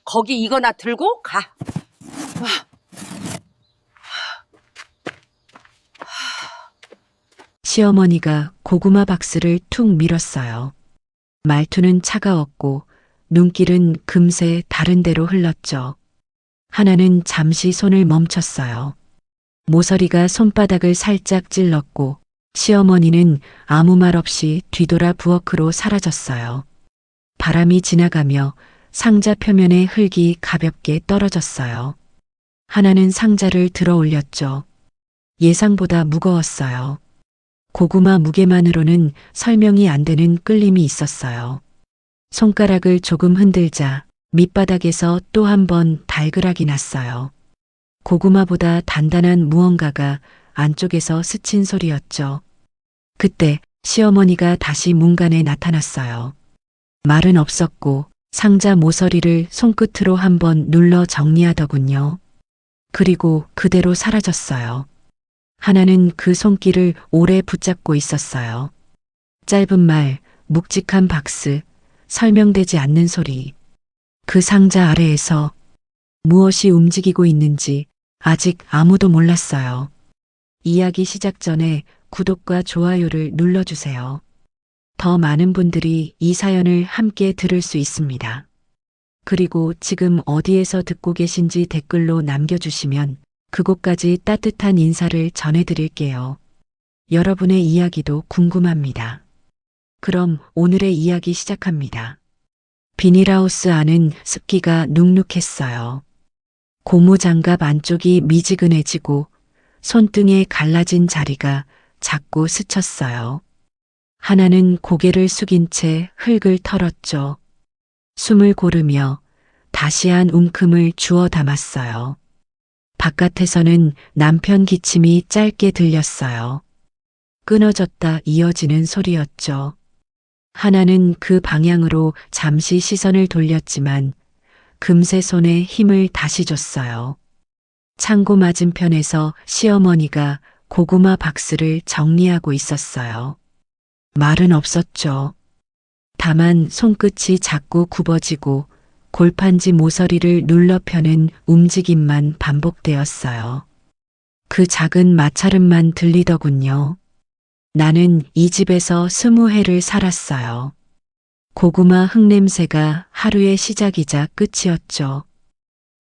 거기 이거나 들고 가. 시어머니가 고구마 박스를 툭 밀었어요. 말투는 차가웠고 눈길은 금세 다른 데로 흘렀죠. 하나는 잠시 손을 멈췄어요. 모서리가 손바닥을 살짝 찔렀고 시어머니는 아무 말 없이 뒤돌아 부엌으로 사라졌어요. 바람이 지나가며 상자 표면에 흙이 가볍게 떨어졌어요. 하나는 상자를 들어 올렸죠. 예상보다 무거웠어요. 고구마 무게만으로는 설명이 안 되는 끌림이 있었어요. 손가락을 조금 흔들자 밑바닥에서 또 한 번 달그락이 났어요. 고구마보다 단단한 무언가가 안쪽에서 스친 소리였죠. 그때 시어머니가 다시 문간에 나타났어요. 말은 없었고 상자 모서리를 손끝으로 한번 눌러 정리하더군요. 그리고 그대로 사라졌어요. 하나는 그 손길을 오래 붙잡고 있었어요. 짧은 말, 묵직한 박스, 설명되지 않는 소리. 그 상자 아래에서 무엇이 움직이고 있는지 아직 아무도 몰랐어요. 이야기 시작 전에 구독과 좋아요를 눌러주세요. 더 많은 분들이 이 사연을 함께 들을 수 있습니다. 그리고 지금 어디에서 듣고 계신지 댓글로 남겨주시면 그곳까지 따뜻한 인사를 전해드릴게요. 여러분의 이야기도 궁금합니다. 그럼 오늘의 이야기 시작합니다. 비닐하우스 안은 습기가 눅눅했어요. 고무장갑 안쪽이 미지근해지고 손등에 갈라진 자리가 자꾸 스쳤어요. 하나는 고개를 숙인 채 흙을 털었죠. 숨을 고르며 다시 한 움큼을 주워 담았어요. 바깥에서는 남편 기침이 짧게 들렸어요. 끊어졌다 이어지는 소리였죠. 하나는 그 방향으로 잠시 시선을 돌렸지만 금세 손에 힘을 다시 줬어요. 창고 맞은편에서 시어머니가 고구마 박스를 정리하고 있었어요. 말은 없었죠. 다만 손끝이 자꾸 굽어지고 골판지 모서리를 눌러 펴는 움직임만 반복되었어요. 그 작은 마찰음만 들리더군요. 나는 이 집에서 20해를 살았어요. 고구마 흙냄새가 하루의 시작이자 끝이었죠.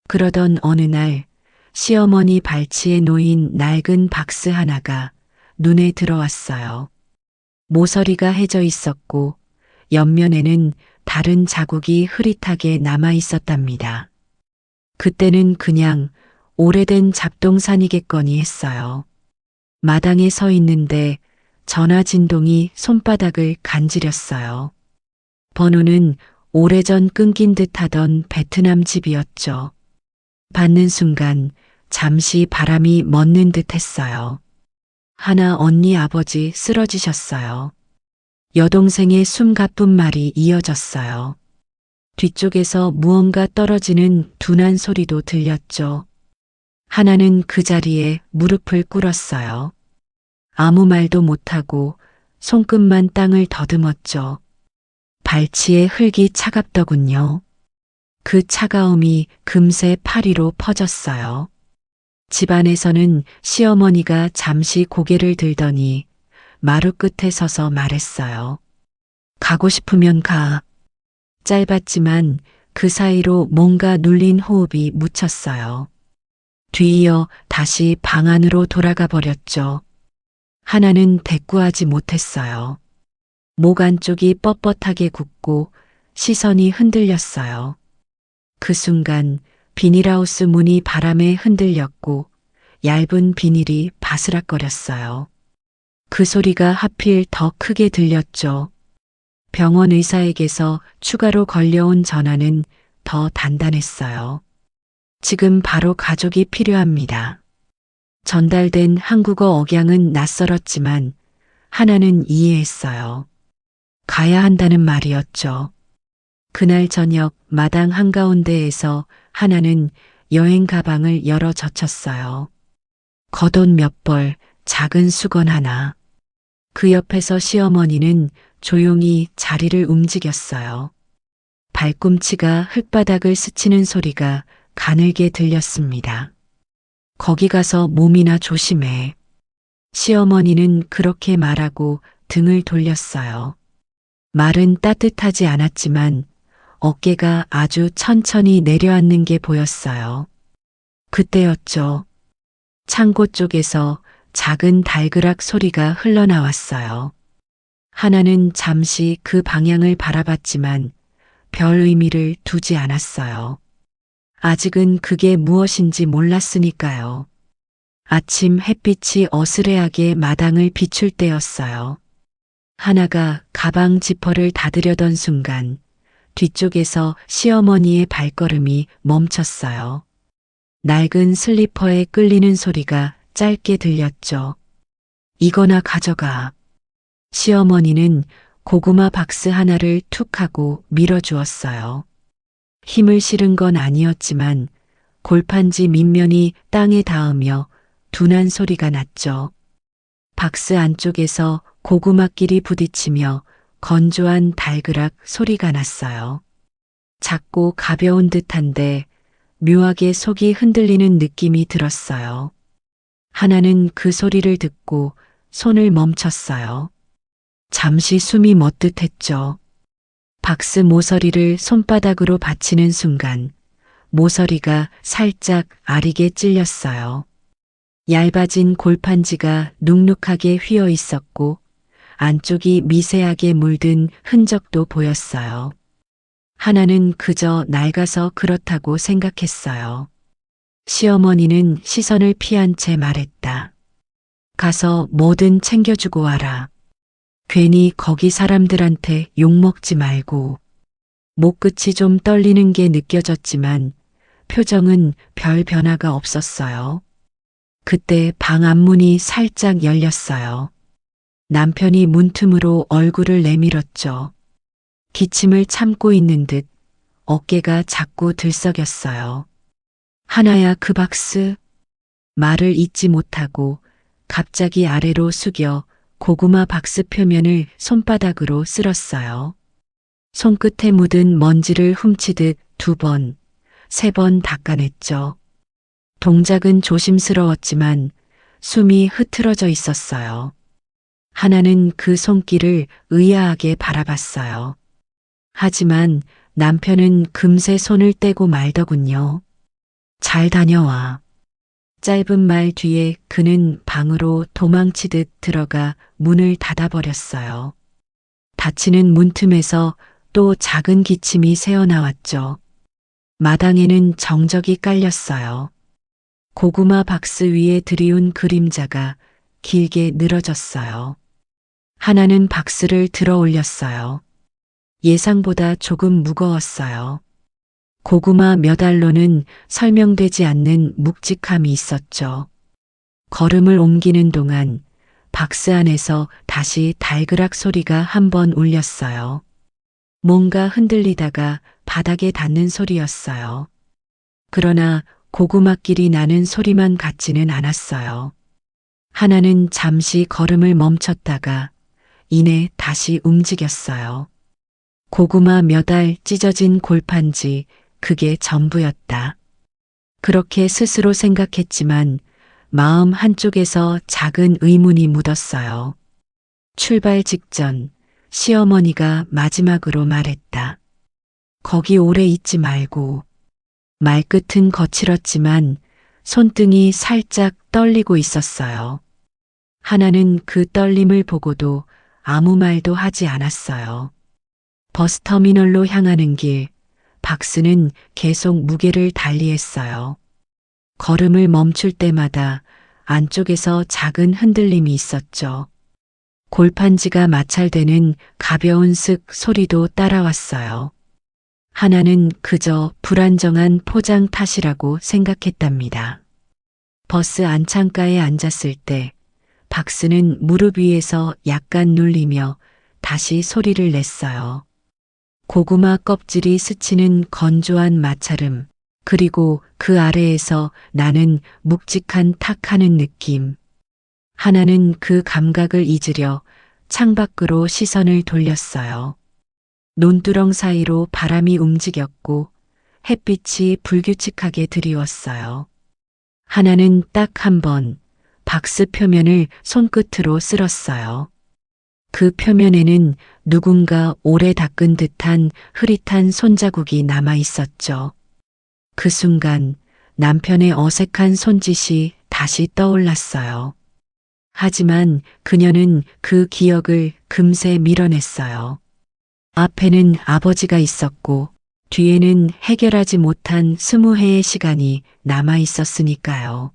그러던 어느 날 시어머니 발치에 놓인 낡은 박스 하나가 눈에 들어왔어요. 모서리가 해져 있었고 옆면에는 다른 자국이 흐릿하게 남아 있었답니다. 그때는 그냥 오래된 잡동사니겠거니 했어요. 마당에 서 있는데 전화 진동이 손바닥을 간지렸어요. 번호는 오래전 끊긴 듯 하던 베트남 집이었죠. 받는 순간 잠시 바람이 멎는 듯 했어요. 하나 언니 아버지 쓰러지셨어요. 여동생의 숨가쁜 말이 이어졌어요. 뒤쪽에서 무언가 떨어지는 둔한 소리도 들렸죠. 하나는 그 자리에 무릎을 꿇었어요. 아무 말도 못하고 손끝만 땅을 더듬었죠. 발치에 흙이 차갑더군요. 그 차가움이 금세 팔 위로 퍼졌어요. 집안에서는 시어머니가 잠시 고개를 들더니 마루 끝에 서서 말했어요. 가고 싶으면 가. 짧았지만 그 사이로 뭔가 눌린 호흡이 묻혔어요. 뒤이어 다시 방 안으로 돌아가 버렸죠. 하나는 대꾸하지 못했어요. 목 안쪽이 뻣뻣하게 굳고 시선이 흔들렸어요. 그 순간 비닐하우스 문이 바람에 흔들렸고 얇은 비닐이 바스락거렸어요. 그 소리가 하필 더 크게 들렸죠. 병원 의사에게서 추가로 걸려온 전화는 더 단단했어요. 지금 바로 가족이 필요합니다. 전달된 한국어 억양은 낯설었지만 하나는 이해했어요. 가야 한다는 말이었죠. 그날 저녁 마당 한가운데에서 하나는 여행 가방을 열어 젖혔어요. 겉옷 몇 벌, 작은 수건 하나. 그 옆에서 시어머니는 조용히 자리를 움직였어요. 발꿈치가 흙바닥을 스치는 소리가 가늘게 들렸습니다. 거기 가서 몸이나 조심해. 시어머니는 그렇게 말하고 등을 돌렸어요. 말은 따뜻하지 않았지만 어깨가 아주 천천히 내려앉는 게 보였어요. 그때였죠. 창고 쪽에서 작은 달그락 소리가 흘러나왔어요. 하나는 잠시 그 방향을 바라봤지만 별 의미를 두지 않았어요. 아직은 그게 무엇인지 몰랐으니까요. 아침 햇빛이 어스레하게 마당을 비출 때였어요. 하나가 가방 지퍼를 닫으려던 순간 뒤쪽에서 시어머니의 발걸음이 멈췄어요. 낡은 슬리퍼에 끌리는 소리가 짧게 들렸죠. 이거나 가져가. 시어머니는 고구마 박스 하나를 툭 하고 밀어주었어요. 힘을 실은 건 아니었지만 골판지 밑면이 땅에 닿으며 둔한 소리가 났죠. 박스 안쪽에서 고구마끼리 부딪히며 건조한 달그락 소리가 났어요. 작고 가벼운 듯한데 묘하게 속이 흔들리는 느낌이 들었어요. 하나는 그 소리를 듣고 손을 멈췄어요. 잠시 숨이 멎듯했죠. 박스 모서리를 손바닥으로 받치는 순간 모서리가 살짝 아리게 찔렸어요. 얇아진 골판지가 눅눅하게 휘어 있었고 안쪽이 미세하게 물든 흔적도 보였어요. 하나는 그저 낡아서 그렇다고 생각했어요. 시어머니는 시선을 피한 채 말했다. 가서 뭐든 챙겨주고 와라. 괜히 거기 사람들한테 욕먹지 말고. 목끝이 좀 떨리는 게 느껴졌지만 표정은 별 변화가 없었어요. 그때 방 앞문이 살짝 열렸어요. 남편이 문틈으로 얼굴을 내밀었죠. 기침을 참고 있는 듯 어깨가 자꾸 들썩였어요. 하나야 그 박스. 말을 잇지 못하고 갑자기 아래로 숙여 고구마 박스 표면을 손바닥으로 쓸었어요. 손끝에 묻은 먼지를 훔치듯 2번, 3번 닦아냈죠. 동작은 조심스러웠지만 숨이 흐트러져 있었어요. 하나는 그 손길을 의아하게 바라봤어요. 하지만 남편은 금세 손을 떼고 말더군요. 잘 다녀와. 짧은 말 뒤에 그는 방으로 도망치듯 들어가 문을 닫아버렸어요. 닫히는 문틈에서 또 작은 기침이 새어나왔죠. 마당에는 정적이 깔렸어요. 고구마 박스 위에 드리운 그림자가 길게 늘어졌어요. 하나는 박스를 들어 올렸어요. 예상보다 조금 무거웠어요. 고구마 몇 알로는 설명되지 않는 묵직함이 있었죠. 걸음을 옮기는 동안 박스 안에서 다시 달그락 소리가 한 번 울렸어요. 뭔가 흔들리다가 바닥에 닿는 소리였어요. 그러나 고구마끼리 나는 소리만 같지는 않았어요. 하나는 잠시 걸음을 멈췄다가 이내 다시 움직였어요. 고구마 몇 알 찢어진 골판지, 그게 전부였다. 그렇게 스스로 생각했지만 마음 한쪽에서 작은 의문이 묻었어요. 출발 직전 시어머니가 마지막으로 말했다. 거기 오래 있지 말고. 말끝은 거칠었지만 손등이 살짝 떨리고 있었어요. 하나는 그 떨림을 보고도 아무 말도 하지 않았어요. 버스터미널로 향하는 길, 박스는 계속 무게를 달리했어요. 걸음을 멈출 때마다 안쪽에서 작은 흔들림이 있었죠. 골판지가 마찰되는 가벼운 쓱 소리도 따라왔어요. 하나는 그저 불안정한 포장 탓이라고 생각했답니다. 버스 안창가에 앉았을 때 박스는 무릎 위에서 약간 눌리며 다시 소리를 냈어요. 고구마 껍질이 스치는 건조한 마찰음, 그리고 그 아래에서 나는 묵직한 탁하는 느낌. 하나는 그 감각을 잊으려 창밖으로 시선을 돌렸어요. 논두렁 사이로 바람이 움직였고 햇빛이 불규칙하게 드리웠어요. 하나는 딱 한 번 박스 표면을 손끝으로 쓸었어요. 그 표면에는 누군가 오래 닦은 듯한 흐릿한 손자국이 남아 있었죠. 그 순간 남편의 어색한 손짓이 다시 떠올랐어요. 하지만 그녀는 그 기억을 금세 밀어냈어요. 앞에는 아버지가 있었고 뒤에는 해결하지 못한 20회의 시간이 남아 있었으니까요.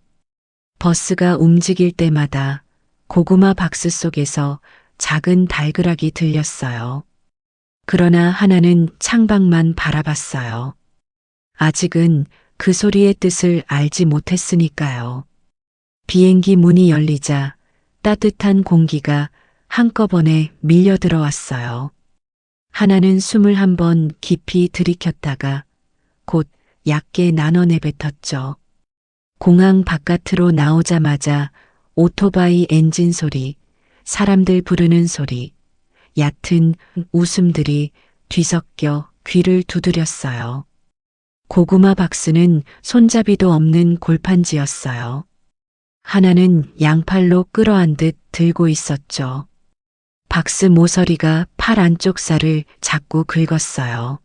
버스가 움직일 때마다 고구마 박스 속에서 작은 달그락이 들렸어요. 그러나 하나는 창밖만 바라봤어요. 아직은 그 소리의 뜻을 알지 못했으니까요. 비행기 문이 열리자 따뜻한 공기가 한꺼번에 밀려 들어왔어요. 하나는 숨을 한번 깊이 들이켰다가 곧 얕게 나눠 내뱉었죠. 공항 바깥으로 나오자마자 오토바이 엔진 소리, 사람들 부르는 소리, 얕은 웃음들이 뒤섞여 귀를 두드렸어요. 고구마 박스는 손잡이도 없는 골판지였어요. 하나는 양팔로 끌어안 듯 들고 있었죠. 박스 모서리가 팔 안쪽 살을 자꾸 긁었어요.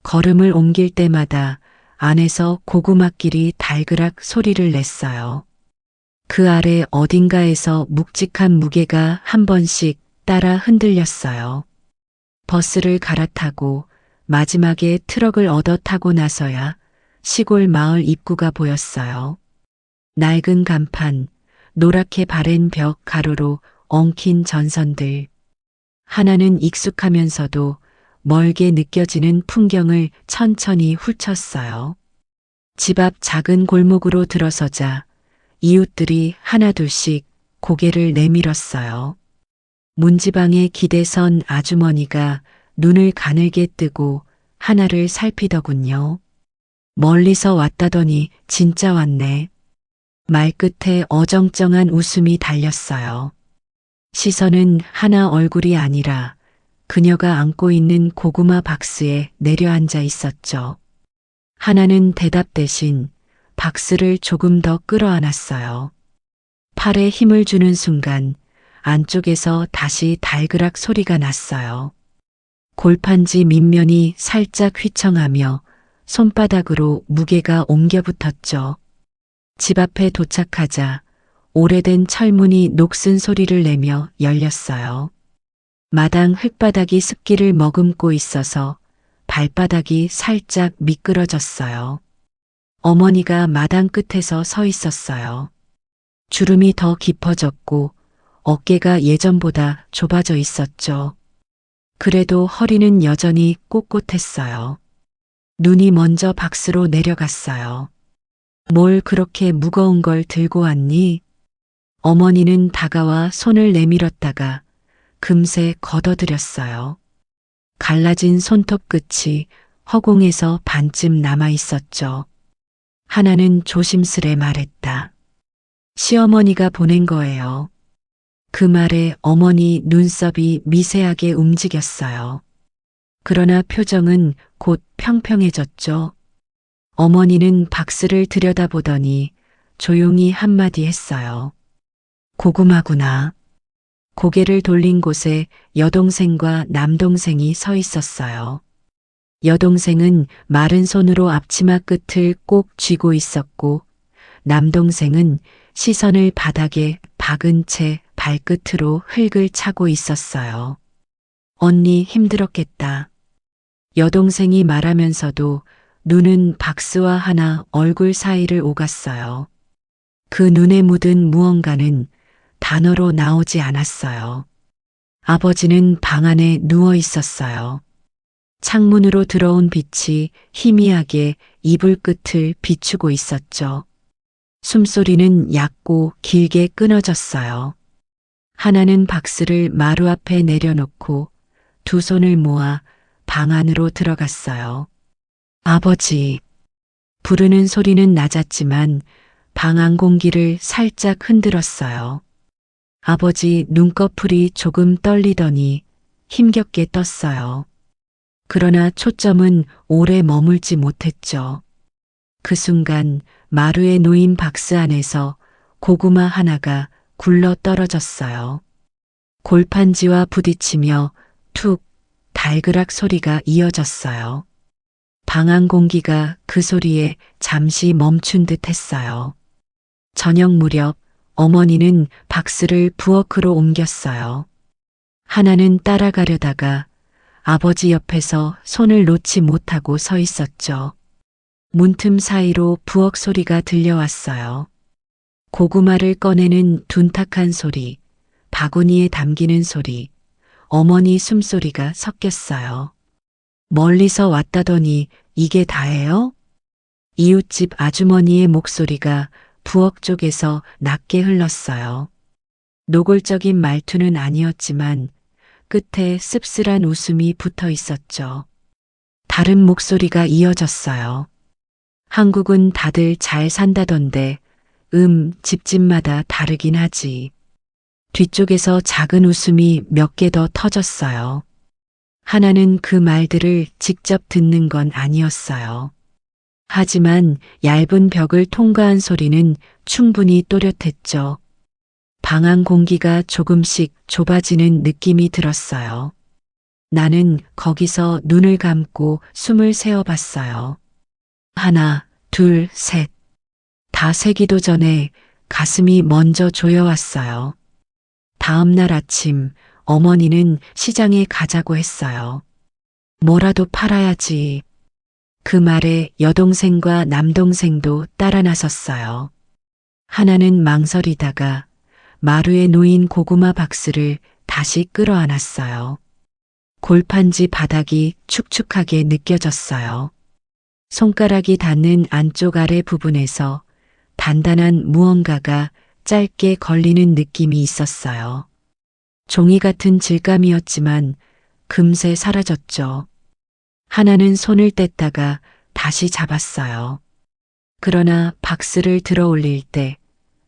걸음을 옮길 때마다 안에서 고구마끼리 달그락 소리를 냈어요. 그 아래 어딘가에서 묵직한 무게가 한 번씩 따라 흔들렸어요. 버스를 갈아타고 마지막에 트럭을 얻어 타고 나서야 시골 마을 입구가 보였어요. 낡은 간판, 노랗게 바랜 벽 가로로 엉킨 전선들. 하나는 익숙하면서도 멀게 느껴지는 풍경을 천천히 훑었어요. 집 앞 작은 골목으로 들어서자 이웃들이 하나둘씩 고개를 내밀었어요. 문지방에 기대선 아주머니가 눈을 가늘게 뜨고 하나를 살피더군요. 멀리서 왔다더니 진짜 왔네. 말끝에 어정쩡한 웃음이 달렸어요. 시선은 하나 얼굴이 아니라 그녀가 안고 있는 고구마 박스에 내려앉아 있었죠. 하나는 대답 대신 박스를 조금 더 끌어안았어요. 팔에 힘을 주는 순간 안쪽에서 다시 달그락 소리가 났어요. 골판지 밑면이 살짝 휘청하며 손바닥으로 무게가 옮겨 붙었죠. 집 앞에 도착하자 오래된 철문이 녹슨 소리를 내며 열렸어요. 마당 흙바닥이 습기를 머금고 있어서 발바닥이 살짝 미끄러졌어요. 어머니가 마당 끝에서 서 있었어요. 주름이 더 깊어졌고 어깨가 예전보다 좁아져 있었죠. 그래도 허리는 여전히 꼿꼿했어요. 눈이 먼저 박스로 내려갔어요. 뭘 그렇게 무거운 걸 들고 왔니? 어머니는 다가와 손을 내밀었다가 금세 걷어들였어요. 갈라진 손톱 끝이 허공에서 반쯤 남아 있었죠. 하나는 조심스레 말했다. 시어머니가 보낸 거예요. 그 말에 어머니 눈썹이 미세하게 움직였어요. 그러나 표정은 곧 평평해졌죠. 어머니는 박스를 들여다보더니 조용히 한마디 했어요. 고구마구나. 고개를 돌린 곳에 여동생과 남동생이 서 있었어요. 여동생은 마른 손으로 앞치마 끝을 꼭 쥐고 있었고 남동생은 시선을 바닥에 박은 채 발끝으로 흙을 차고 있었어요. 언니 힘들었겠다. 여동생이 말하면서도 눈은 박스와 하나 얼굴 사이를 오갔어요. 그 눈에 묻은 무언가는 단어로 나오지 않았어요. 아버지는 방 안에 누워 있었어요. 창문으로 들어온 빛이 희미하게 이불 끝을 비추고 있었죠. 숨소리는 얕고 길게 끊어졌어요. 하나는 박스를 마루 앞에 내려놓고 두 손을 모아 방 안으로 들어갔어요. 아버지. 부르는 소리는 낮았지만 방 안 공기를 살짝 흔들었어요. 아버지 눈꺼풀이 조금 떨리더니 힘겹게 떴어요. 그러나 초점은 오래 머물지 못했죠. 그 순간 마루에 놓인 박스 안에서 고구마 하나가 굴러 떨어졌어요. 골판지와 부딪히며 툭 달그락 소리가 이어졌어요. 방 안 공기가 그 소리에 잠시 멈춘 듯 했어요. 저녁 무렵 어머니는 박스를 부엌으로 옮겼어요. 하나는 따라가려다가 아버지 옆에서 손을 놓지 못하고 서 있었죠. 문틈 사이로 부엌 소리가 들려왔어요. 고구마를 꺼내는 둔탁한 소리, 바구니에 담기는 소리, 어머니 숨소리가 섞였어요. 멀리서 왔다더니 이게 다예요? 이웃집 아주머니의 목소리가 부엌 쪽에서 낮게 흘렀어요. 노골적인 말투는 아니었지만 끝에 씁쓸한 웃음이 붙어 있었죠. 다른 목소리가 이어졌어요. 한국은 다들 잘 산다던데, 집집마다 다르긴 하지. 뒤쪽에서 작은 웃음이 몇 개 더 터졌어요. 하나는 그 말들을 직접 듣는 건 아니었어요. 하지만 얇은 벽을 통과한 소리는 충분히 또렷했죠. 방 안 공기가 조금씩 좁아지는 느낌이 들었어요. 나는 거기서 눈을 감고 숨을 세어봤어요. 하나, 둘, 셋. 다 세기도 전에 가슴이 먼저 조여왔어요. 다음 날 아침 어머니는 시장에 가자고 했어요. 뭐라도 팔아야지. 그 말에 여동생과 남동생도 따라 나섰어요. 하나는 망설이다가 마루에 놓인 고구마 박스를 다시 끌어안았어요. 골판지 바닥이 축축하게 느껴졌어요. 손가락이 닿는 안쪽 아래 부분에서 단단한 무언가가 짧게 걸리는 느낌이 있었어요. 종이 같은 질감이었지만 금세 사라졌죠. 하나는 손을 뗐다가 다시 잡았어요. 그러나 박스를 들어 올릴 때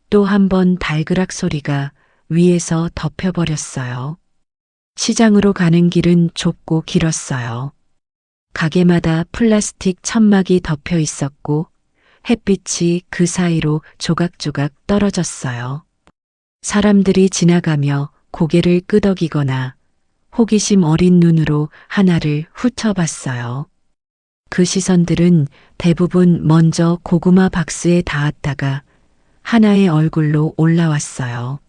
또 한 번 달그락 소리가 위에서 덮여버렸어요. 시장으로 가는 길은 좁고 길었어요. 가게마다 플라스틱 천막이 덮여 있었고 햇빛이 그 사이로 조각조각 떨어졌어요. 사람들이 지나가며 고개를 끄덕이거나 호기심 어린 눈으로 하나를 훑어봤어요. 그 시선들은 대부분 먼저 고구마 박스에 닿았다가 하나의 얼굴로 올라왔어요.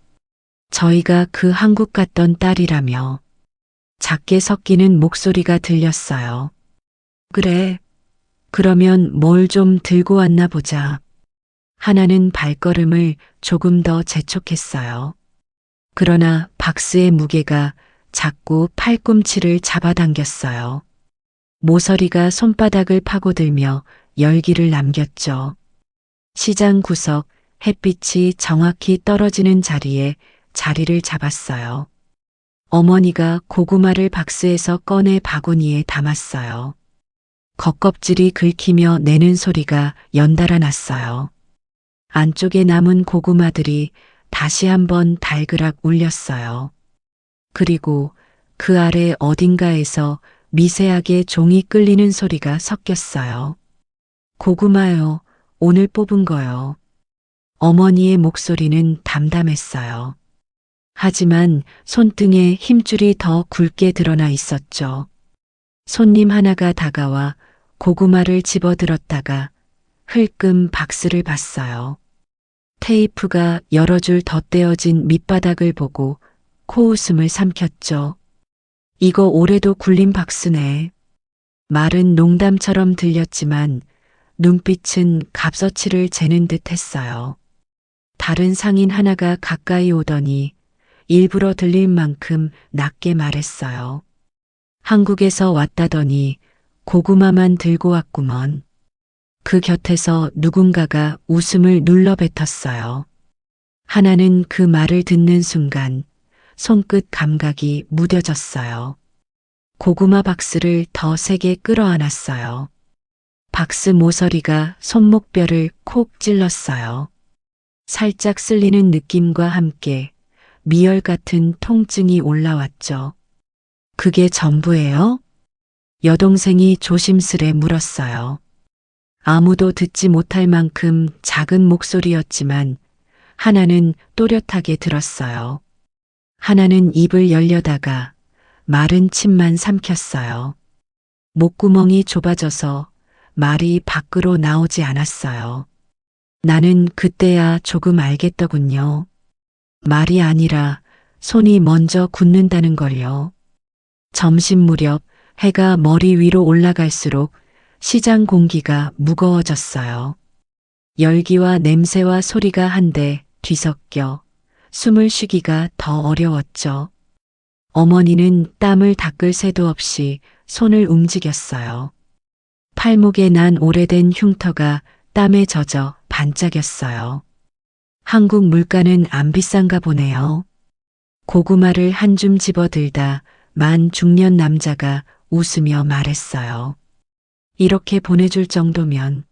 저희가 그 한국 갔던 딸이라며 작게 섞이는 목소리가 들렸어요. 그래, 그러면 뭘 좀 들고 왔나 보자. 하나는 발걸음을 조금 더 재촉했어요. 그러나 박스의 무게가 자꾸 팔꿈치를 잡아당겼어요. 모서리가 손바닥을 파고들며 열기를 남겼죠. 시장 구석 햇빛이 정확히 떨어지는 자리에 자리를 잡았어요. 어머니가 고구마를 박스에서 꺼내 바구니에 담았어요. 겉껍질이 긁히며 내는 소리가 연달아 났어요. 안쪽에 남은 고구마들이 다시 한번 달그락 울렸어요. 그리고 그 아래 어딘가에서 미세하게 종이 끌리는 소리가 섞였어요. 고구마요, 오늘 뽑은 거요. 어머니의 목소리는 담담했어요. 하지만 손등에 힘줄이 더 굵게 드러나 있었죠. 손님 하나가 다가와 고구마를 집어들었다가 흘끔 박스를 봤어요. 테이프가 여러 줄 덧대어진 밑바닥을 보고 코웃음을 삼켰죠. 이거 올해도 굴린 박스네. 말은 농담처럼 들렸지만 눈빛은 값어치를 재는 듯 했어요. 다른 상인 하나가 가까이 오더니 일부러 들릴 만큼 낮게 말했어요. 한국에서 왔다더니 고구마만 들고 왔구먼. 그 곁에서 누군가가 웃음을 눌러 뱉었어요. 하나는 그 말을 듣는 순간 손끝 감각이 무뎌졌어요. 고구마 박스를 더 세게 끌어안았어요. 박스 모서리가 손목뼈를 콕 찔렀어요. 살짝 쓸리는 느낌과 함께 미열 같은 통증이 올라왔죠. 그게 전부예요? 여동생이 조심스레 물었어요. 아무도 듣지 못할 만큼 작은 목소리였지만 하나는 또렷하게 들었어요. 하나는 입을 열려다가 마른 침만 삼켰어요. 목구멍이 좁아져서 말이 밖으로 나오지 않았어요. 나는 그때야 조금 알겠더군요. 말이 아니라 손이 먼저 굳는다는 걸요. 점심 무렵 해가 머리 위로 올라갈수록 시장 공기가 무거워졌어요. 열기와 냄새와 소리가 한데 뒤섞여 숨을 쉬기가 더 어려웠죠. 어머니는 땀을 닦을 새도 없이 손을 움직였어요. 팔목에 난 오래된 흉터가 땀에 젖어 반짝였어요. 한국 물가는 안 비싼가 보네요. 고구마를 한 줌 집어들다 만 중년 남자가 웃으며 말했어요. 이렇게 보내줄 정도면.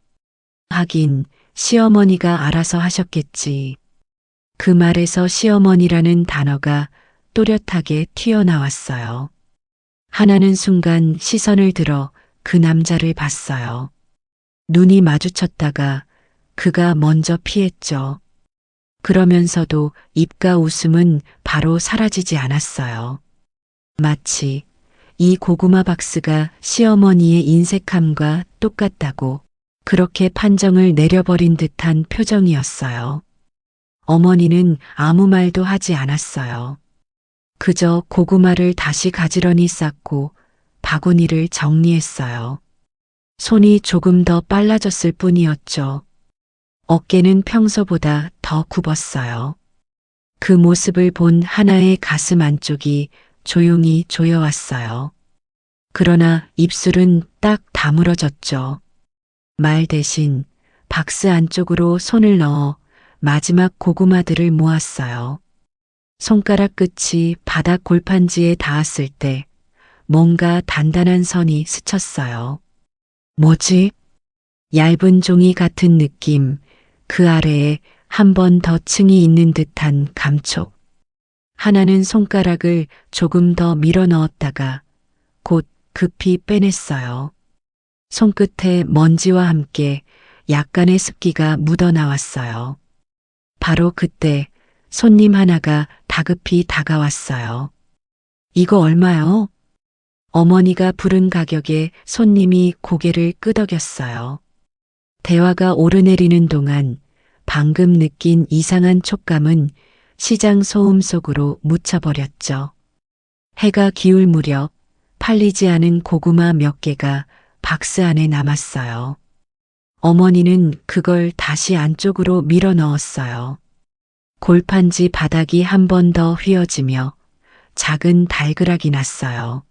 하긴 시어머니가 알아서 하셨겠지. 그 말에서 시어머니라는 단어가 또렷하게 튀어나왔어요. 하나는 순간 시선을 들어 그 남자를 봤어요. 눈이 마주쳤다가 그가 먼저 피했죠. 그러면서도 입과 웃음은 바로 사라지지 않았어요. 마치 이 고구마 박스가 시어머니의 인색함과 똑같다고 그렇게 판정을 내려버린 듯한 표정이었어요. 어머니는 아무 말도 하지 않았어요. 그저 고구마를 다시 가지런히 쌌고 바구니를 정리했어요. 손이 조금 더 빨라졌을 뿐이었죠. 어깨는 평소보다 더 굽었어요. 그 모습을 본 하나의 가슴 안쪽이 조용히 조여왔어요. 그러나 입술은 딱 다물어졌죠. 말 대신 박스 안쪽으로 손을 넣어 마지막 고구마들을 모았어요. 손가락 끝이 바닥 골판지에 닿았을 때 뭔가 단단한 선이 스쳤어요. 뭐지? 얇은 종이 같은 느낌, 그 아래에 한 번 더 층이 있는 듯한 감촉. 하나는 손가락을 조금 더 밀어 넣었다가 곧 급히 빼냈어요. 손끝에 먼지와 함께 약간의 습기가 묻어 나왔어요. 바로 그때 손님 하나가 다급히 다가왔어요. 이거 얼마요? 어머니가 부른 가격에 손님이 고개를 끄덕였어요. 대화가 오르내리는 동안 방금 느낀 이상한 촉감은 시장 소음 속으로 묻혀버렸죠. 해가 기울 무렵 팔리지 않은 고구마 몇 개가 박스 안에 남았어요. 어머니는 그걸 다시 안쪽으로 밀어 넣었어요. 골판지 바닥이 한 번 더 휘어지며 작은 달그락이 났어요.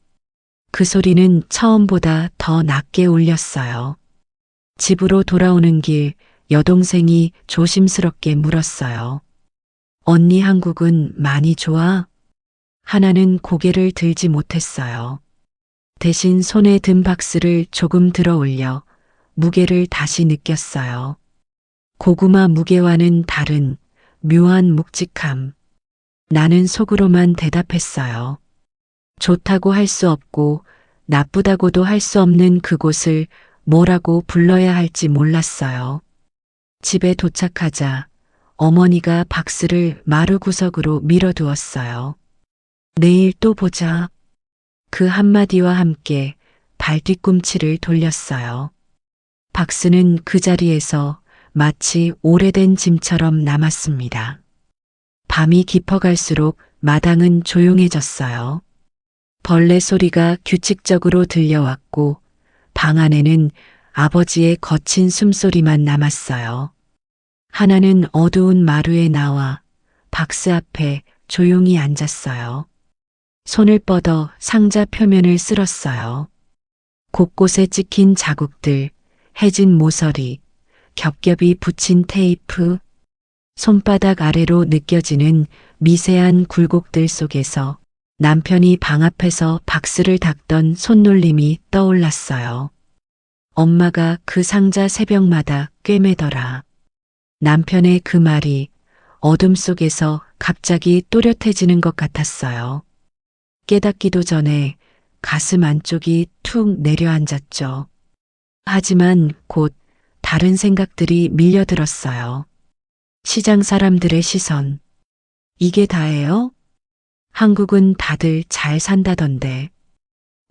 그 소리는 처음보다 더 낮게 울렸어요. 집으로 돌아오는 길 여동생이 조심스럽게 물었어요. 언니 한국은 많이 좋아? 하나는 고개를 들지 못했어요. 대신 손에 든 박스를 조금 들어 올려 무게를 다시 느꼈어요. 고구마 무게와는 다른 묘한 묵직함. 나는 속으로만 대답했어요. 좋다고 할 수 없고 나쁘다고도 할 수 없는 그곳을 뭐라고 불러야 할지 몰랐어요. 집에 도착하자 어머니가 박스를 마루 구석으로 밀어두었어요. 내일 또 보자. 그 한마디와 함께 발뒤꿈치를 돌렸어요. 박스는 그 자리에서 마치 오래된 짐처럼 남았습니다. 밤이 깊어갈수록 마당은 조용해졌어요. 벌레 소리가 규칙적으로 들려왔고 방 안에는 아버지의 거친 숨소리만 남았어요. 하나는 어두운 마루에 나와 박스 앞에 조용히 앉았어요. 손을 뻗어 상자 표면을 쓸었어요. 곳곳에 찍힌 자국들, 해진 모서리, 겹겹이 붙인 테이프, 손바닥 아래로 느껴지는 미세한 굴곡들 속에서 남편이 방 앞에서 박스를 닦던 손놀림이 떠올랐어요. 엄마가 그 상자 새벽마다 꿰매더라. 남편의 그 말이 어둠 속에서 갑자기 또렷해지는 것 같았어요. 깨닫기도 전에 가슴 안쪽이 툭 내려앉았죠. 하지만 곧 다른 생각들이 밀려들었어요. 시장 사람들의 시선. 이게 다예요? 한국은 다들 잘 산다던데.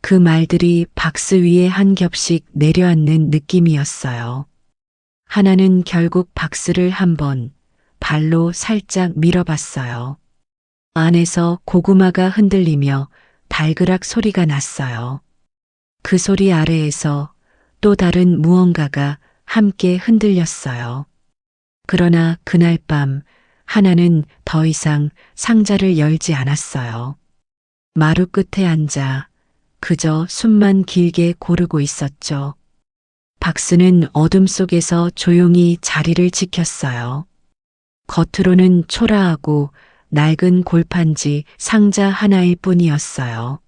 그 말들이 박스 위에 한 겹씩 내려앉는 느낌이었어요. 하나는 결국 박스를 한번 발로 살짝 밀어봤어요. 안에서 고구마가 흔들리며 달그락 소리가 났어요. 그 소리 아래에서 또 다른 무언가가 함께 흔들렸어요. 그러나 그날 밤 하나는 더 이상 상자를 열지 않았어요. 마루 끝에 앉아 그저 숨만 길게 고르고 있었죠. 박스는 어둠 속에서 조용히 자리를 지켰어요. 겉으로는 초라하고 낡은 골판지 상자 하나일 뿐이었어요.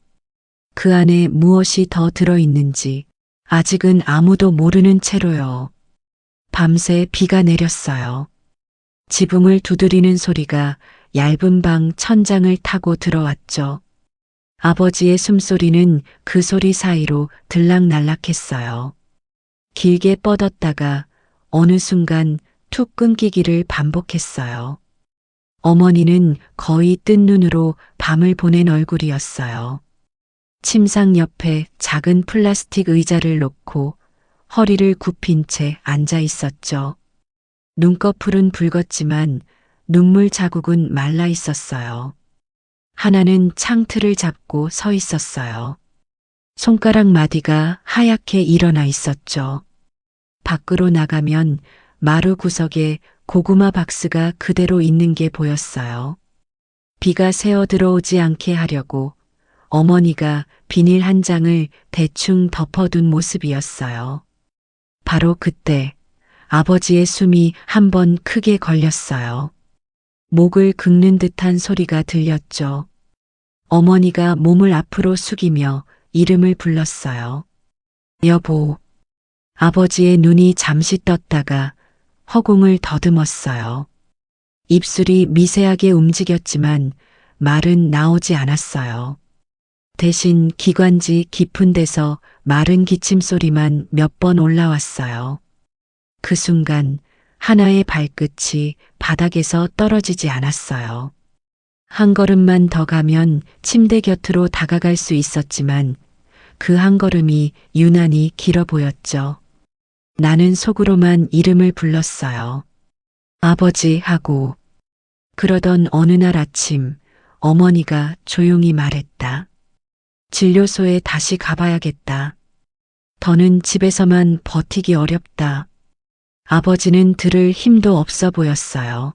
그 안에 무엇이 더 들어있는지 아직은 아무도 모르는 채로요. 밤새 비가 내렸어요. 지붕을 두드리는 소리가 얇은 방 천장을 타고 들어왔죠. 아버지의 숨소리는 그 소리 사이로 들락날락했어요. 길게 뻗었다가 어느 순간 툭 끊기기를 반복했어요. 어머니는 거의 뜬 눈으로 밤을 보낸 얼굴이었어요. 침상 옆에 작은 플라스틱 의자를 놓고 허리를 굽힌 채 앉아 있었죠. 눈꺼풀은 붉었지만 눈물 자국은 말라 있었어요. 하나는 창틀을 잡고 서 있었어요. 손가락 마디가 하얗게 일어나 있었죠. 밖으로 나가면 마루 구석에 고구마 박스가 그대로 있는 게 보였어요. 비가 새어 들어오지 않게 하려고 어머니가 비닐 한 장을 대충 덮어둔 모습이었어요. 바로 그때 아버지의 숨이 한 번 크게 걸렸어요. 목을 긁는 듯한 소리가 들렸죠. 어머니가 몸을 앞으로 숙이며 이름을 불렀어요. 여보. 아버지의 눈이 잠시 떴다가 허공을 더듬었어요. 입술이 미세하게 움직였지만 말은 나오지 않았어요. 대신 기관지 깊은 데서 마른 기침 소리만 몇 번 올라왔어요. 그 순간 하나의 발끝이 바닥에서 떨어지지 않았어요. 한 걸음만 더 가면 침대 곁으로 다가갈 수 있었지만 그 한 걸음이 유난히 길어 보였죠. 나는 속으로만 이름을 불렀어요. 아버지 하고. 그러던 어느 날 아침 어머니가 조용히 말했다. 진료소에 다시 가봐야겠다. 더는 집에서만 버티기 어렵다. 아버지는 들을 힘도 없어 보였어요.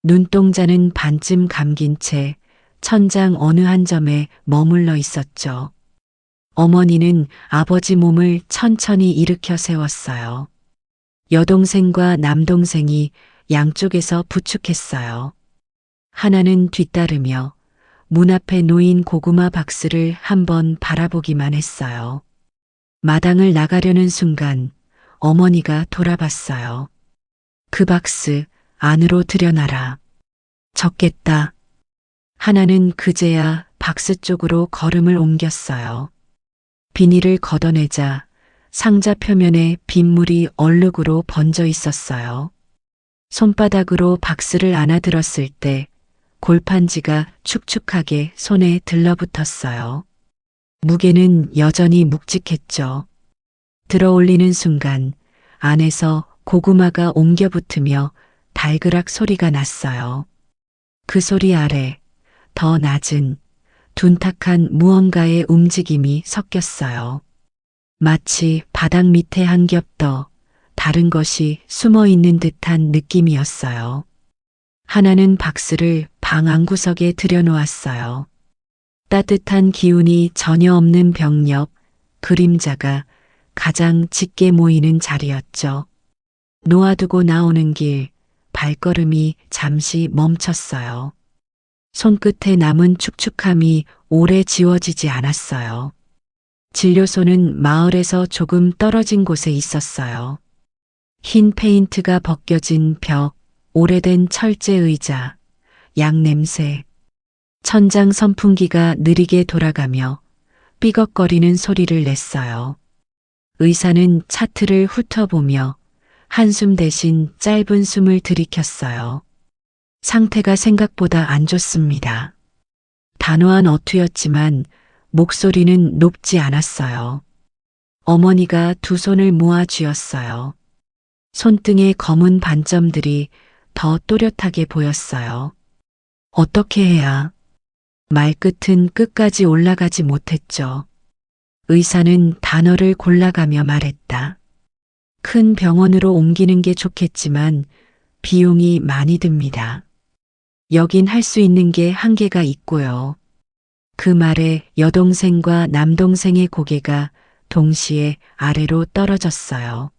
눈동자는 반쯤 감긴 채 천장 어느 한 점에 머물러 있었죠. 어머니는 아버지 몸을 천천히 일으켜 세웠어요. 여동생과 남동생이 양쪽에서 부축했어요. 하나는 뒤따르며 문 앞에 놓인 고구마 박스를 한번 바라보기만 했어요. 마당을 나가려는 순간 어머니가 돌아봤어요. 그 박스 안으로 들여놔라. 적겠다. 하나는 그제야 박스 쪽으로 걸음을 옮겼어요. 비닐을 걷어내자 상자 표면에 빗물이 얼룩으로 번져 있었어요. 손바닥으로 박스를 안아들었을 때 골판지가 축축하게 손에 들러붙었어요. 무게는 여전히 묵직했죠. 들어올리는 순간 안에서 고구마가 옮겨붙으며 달그락 소리가 났어요. 그 소리 아래 더 낮은 둔탁한 무언가의 움직임이 섞였어요. 마치 바닥 밑에 한 겹 더 다른 것이 숨어 있는 듯한 느낌이었어요. 하나는 박스를 방 안구석에 들여놓았어요. 따뜻한 기운이 전혀 없는 벽 옆 그림자가 가장 짙게 모이는 자리였죠. 놓아두고 나오는 길 발걸음이 잠시 멈췄어요. 손끝에 남은 축축함이 오래 지워지지 않았어요. 진료소는 마을에서 조금 떨어진 곳에 있었어요. 흰 페인트가 벗겨진 벽, 오래된 철제 의자, 약 냄새, 천장 선풍기가 느리게 돌아가며 삐걱거리는 소리를 냈어요. 의사는 차트를 훑어보며 한숨 대신 짧은 숨을 들이켰어요. 상태가 생각보다 안 좋습니다. 단호한 어투였지만 목소리는 높지 않았어요. 어머니가 두 손을 모아 쥐었어요. 손등의 검은 반점들이 더 또렷하게 보였어요. 어떻게 해야? 말끝은 끝까지 올라가지 못했죠. 의사는 단어를 골라가며 말했다. 큰 병원으로 옮기는 게 좋겠지만 비용이 많이 듭니다. 여긴 할 수 있는 게 한계가 있고요. 그 말에 여동생과 남동생의 고개가 동시에 아래로 떨어졌어요.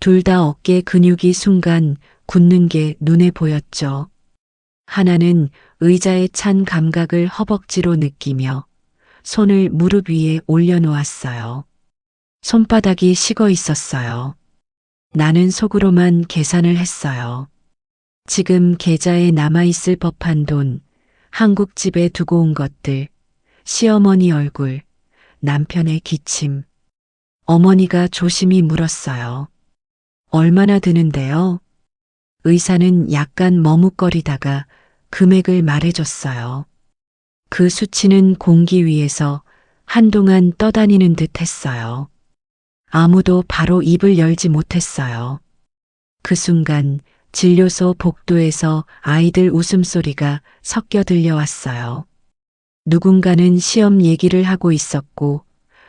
둘 다 어깨 근육이 순간 굳는 게 눈에 보였죠. 하나는 의자에 찬 감각을 허벅지로 느끼며 손을 무릎 위에 올려놓았어요. 손바닥이 식어 있었어요. 나는 속으로만 계산을 했어요. 지금 계좌에 남아있을 법한 돈, 한국집에 두고 온 것들, 시어머니 얼굴, 남편의 기침. 어머니가 조심히 물었어요. 얼마나 드는데요? 의사는 약간 머뭇거리다가 금액을 말해줬어요. 그 수치는 공기 위에서 한동안 떠다니는 듯 했어요. 아무도 바로 입을 열지 못했어요. 그 순간 진료소 복도에서 아이들 웃음소리가 섞여 들려왔어요. 누군가는 시험 얘기를 하고 있었고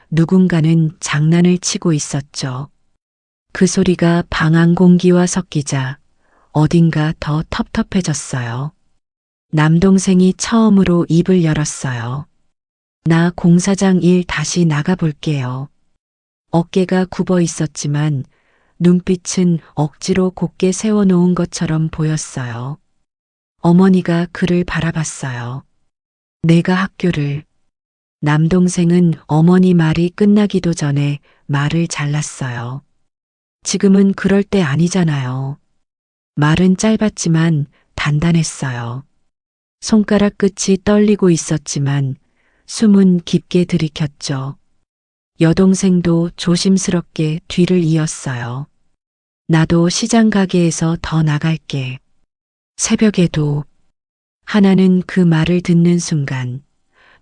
누군가는 장난을 치고 있었죠. 그 소리가 방안 공기와 섞이자 어딘가 더 텁텁해졌어요. 남동생이 처음으로 입을 열었어요. 나 공사장 일 다시 나가볼게요. 어깨가 굽어 있었지만 눈빛은 억지로 곧게 세워놓은 것처럼 보였어요. 어머니가 그를 바라봤어요. 내가 학교를. 남동생은 어머니 말이 끝나기도 전에 말을 잘랐어요. 지금은 그럴 때 아니잖아요. 말은 짧았지만 단단했어요. 손가락 끝이 떨리고 있었지만 숨은 깊게 들이켰죠. 여동생도 조심스럽게 뒤를 이었어요. 나도 시장 가게에서 더 나갈게. 새벽에도. 하나는 그 말을 듣는 순간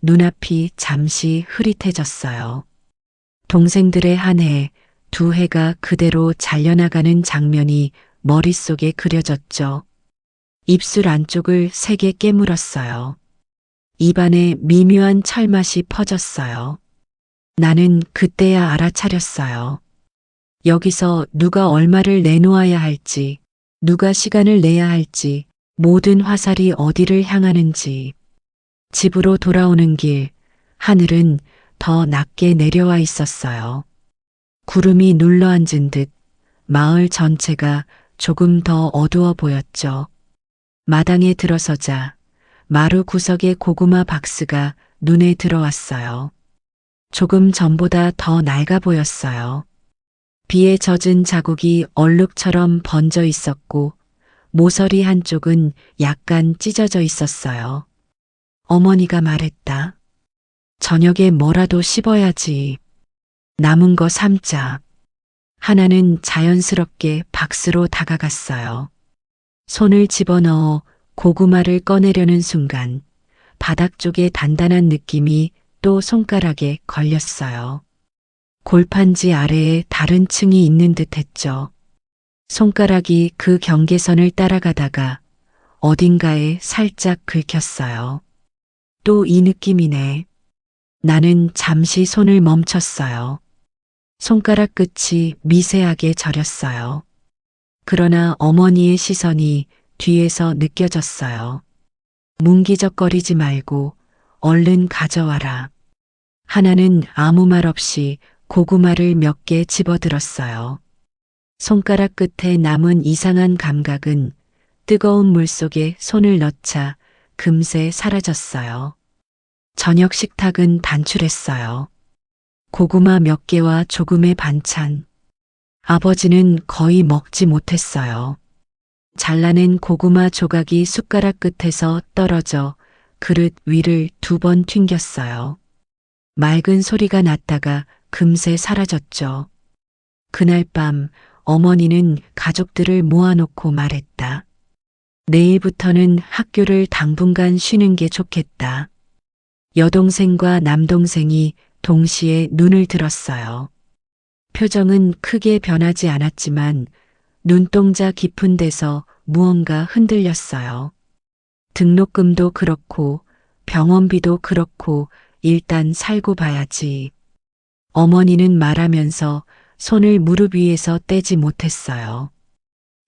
눈앞이 잠시 흐릿해졌어요. 동생들의 한 해, 두 해가 그대로 잘려나가는 장면이 머릿속에 그려졌죠. 입술 안쪽을 세게 깨물었어요. 입안에 미묘한 철맛이 퍼졌어요. 나는 그때야 알아차렸어요. 여기서 누가 얼마를 내놓아야 할지, 누가 시간을 내야 할지, 모든 화살이 어디를 향하는지. 집으로 돌아오는 길, 하늘은 더 낮게 내려와 있었어요. 구름이 눌러앉은 듯 마을 전체가 조금 더 어두워 보였죠. 마당에 들어서자 마루 구석의 고구마 박스가 눈에 들어왔어요. 조금 전보다 더 낡아 보였어요. 비에 젖은 자국이 얼룩처럼 번져 있었고 모서리 한쪽은 약간 찢어져 있었어요. 어머니가 말했다. 저녁에 뭐라도 씹어야지. 남은 거 삶자. 하나는 자연스럽게 박스로 다가갔어요. 손을 집어넣어 고구마를 꺼내려는 순간 바닥 쪽에 단단한 느낌이 또 손가락에 걸렸어요. 골판지 아래에 다른 층이 있는 듯 했죠. 손가락이 그 경계선을 따라가다가 어딘가에 살짝 긁혔어요. 또 이 느낌이네. 나는 잠시 손을 멈췄어요. 손가락 끝이 미세하게 저렸어요. 그러나 어머니의 시선이 뒤에서 느껴졌어요. 뭉기적거리지 말고 얼른 가져와라. 하나는 아무 말 없이 고구마를 몇 개 집어들었어요. 손가락 끝에 남은 이상한 감각은 뜨거운 물 속에 손을 넣자 금세 사라졌어요. 저녁 식탁은 단출했어요. 고구마 몇 개와 조금의 반찬. 아버지는 거의 먹지 못했어요. 잘라낸 고구마 조각이 숟가락 끝에서 떨어져 그릇 위를 두 번 튕겼어요. 맑은 소리가 났다가 금세 사라졌죠. 그날 밤 어머니는 가족들을 모아놓고 말했다. 내일부터는 학교를 당분간 쉬는 게 좋겠다. 여동생과 남동생이 동시에 눈을 들었어요. 표정은 크게 변하지 않았지만 눈동자 깊은 데서 무언가 흔들렸어요. 등록금도 그렇고 병원비도 그렇고 일단 살고 봐야지. 어머니는 말하면서 손을 무릎 위에서 떼지 못했어요.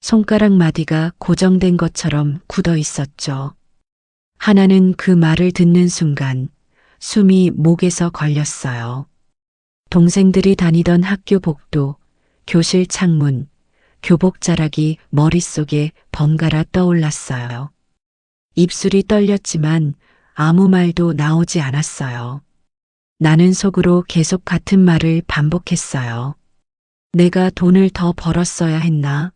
손가락 마디가 고정된 것처럼 굳어 있었죠. 하나는 그 말을 듣는 순간 숨이 목에서 걸렸어요. 동생들이 다니던 학교 복도, 교실 창문, 교복 자락이 머릿속에 번갈아 떠올랐어요. 입술이 떨렸지만 아무 말도 나오지 않았어요. 나는 속으로 계속 같은 말을 반복했어요. 내가 돈을 더 벌었어야 했나?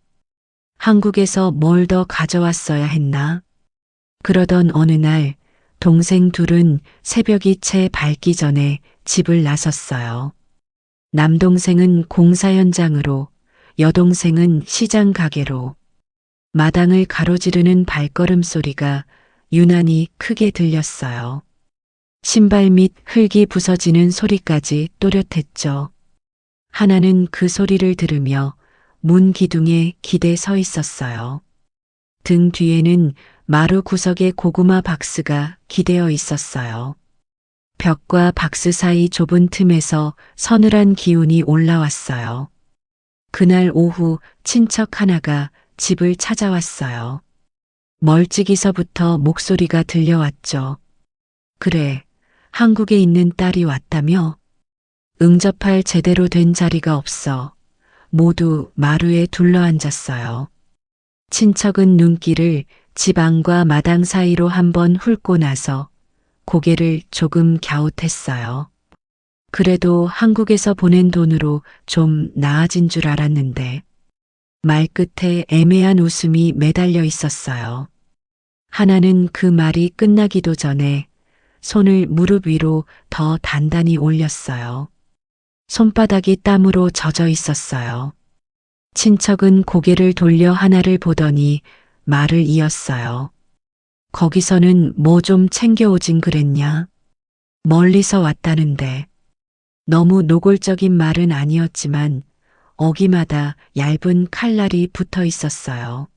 한국에서 뭘 더 가져왔어야 했나? 그러던 어느 날 동생 둘은 새벽이 채 밝기 전에 집을 나섰어요. 남동생은 공사 현장으로, 여동생은 시장 가게로. 마당을 가로지르는 발걸음 소리가 유난히 크게 들렸어요. 신발 밑 흙이 부서지는 소리까지 또렷했죠. 하나는 그 소리를 들으며 문 기둥에 기대 서 있었어요. 등 뒤에는 마루 구석에 고구마 박스가 기대어 있었어요. 벽과 박스 사이 좁은 틈에서 서늘한 기운이 올라왔어요. 그날 오후 친척 하나가 집을 찾아왔어요. 멀찍이서부터 목소리가 들려왔죠. 그래, 한국에 있는 딸이 왔다며? 응접할 제대로 된 자리가 없어. 모두 마루에 둘러앉았어요. 친척은 눈길을 집 안과 마당 사이로 한번 훑고 나서 고개를 조금 갸웃했어요. 그래도 한국에서 보낸 돈으로 좀 나아진 줄 알았는데 말끝에 애매한 웃음이 매달려 있었어요. 하나는 그 말이 끝나기도 전에 손을 무릎 위로 더 단단히 올렸어요. 손바닥이 땀으로 젖어 있었어요. 친척은 고개를 돌려 하나를 보더니 말을 이었어요. 거기서는 뭐 좀 챙겨오진 그랬냐? 멀리서 왔다는데. 너무 노골적인 말은 아니었지만 어기마다 얇은 칼날이 붙어 있었어요.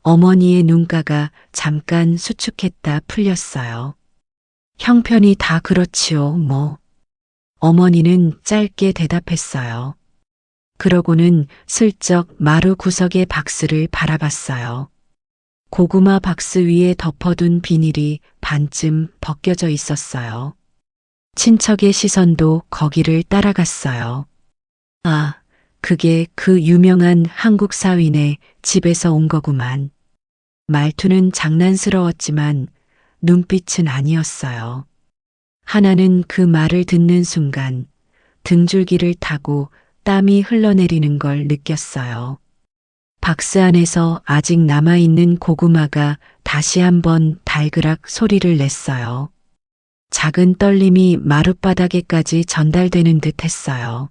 어머니의 눈가가 잠깐 수축했다 풀렸어요. 형편이 다 그렇지요, 뭐. 어머니는 짧게 대답했어요. 그러고는 슬쩍 마루 구석의 박스를 바라봤어요. 고구마 박스 위에 덮어둔 비닐이 반쯤 벗겨져 있었어요. 친척의 시선도 거기를 따라갔어요. 아, 그게 그 유명한 한국 사위네 집에서 온 거구만. 말투는 장난스러웠지만 눈빛은 아니었어요. 하나는 그 말을 듣는 순간 등줄기를 타고 땀이 흘러내리는 걸 느꼈어요. 박스 안에서 아직 남아있는 고구마가 다시 한번 달그락 소리를 냈어요. 작은 떨림이 마룻바닥에까지 전달되는 듯 했어요.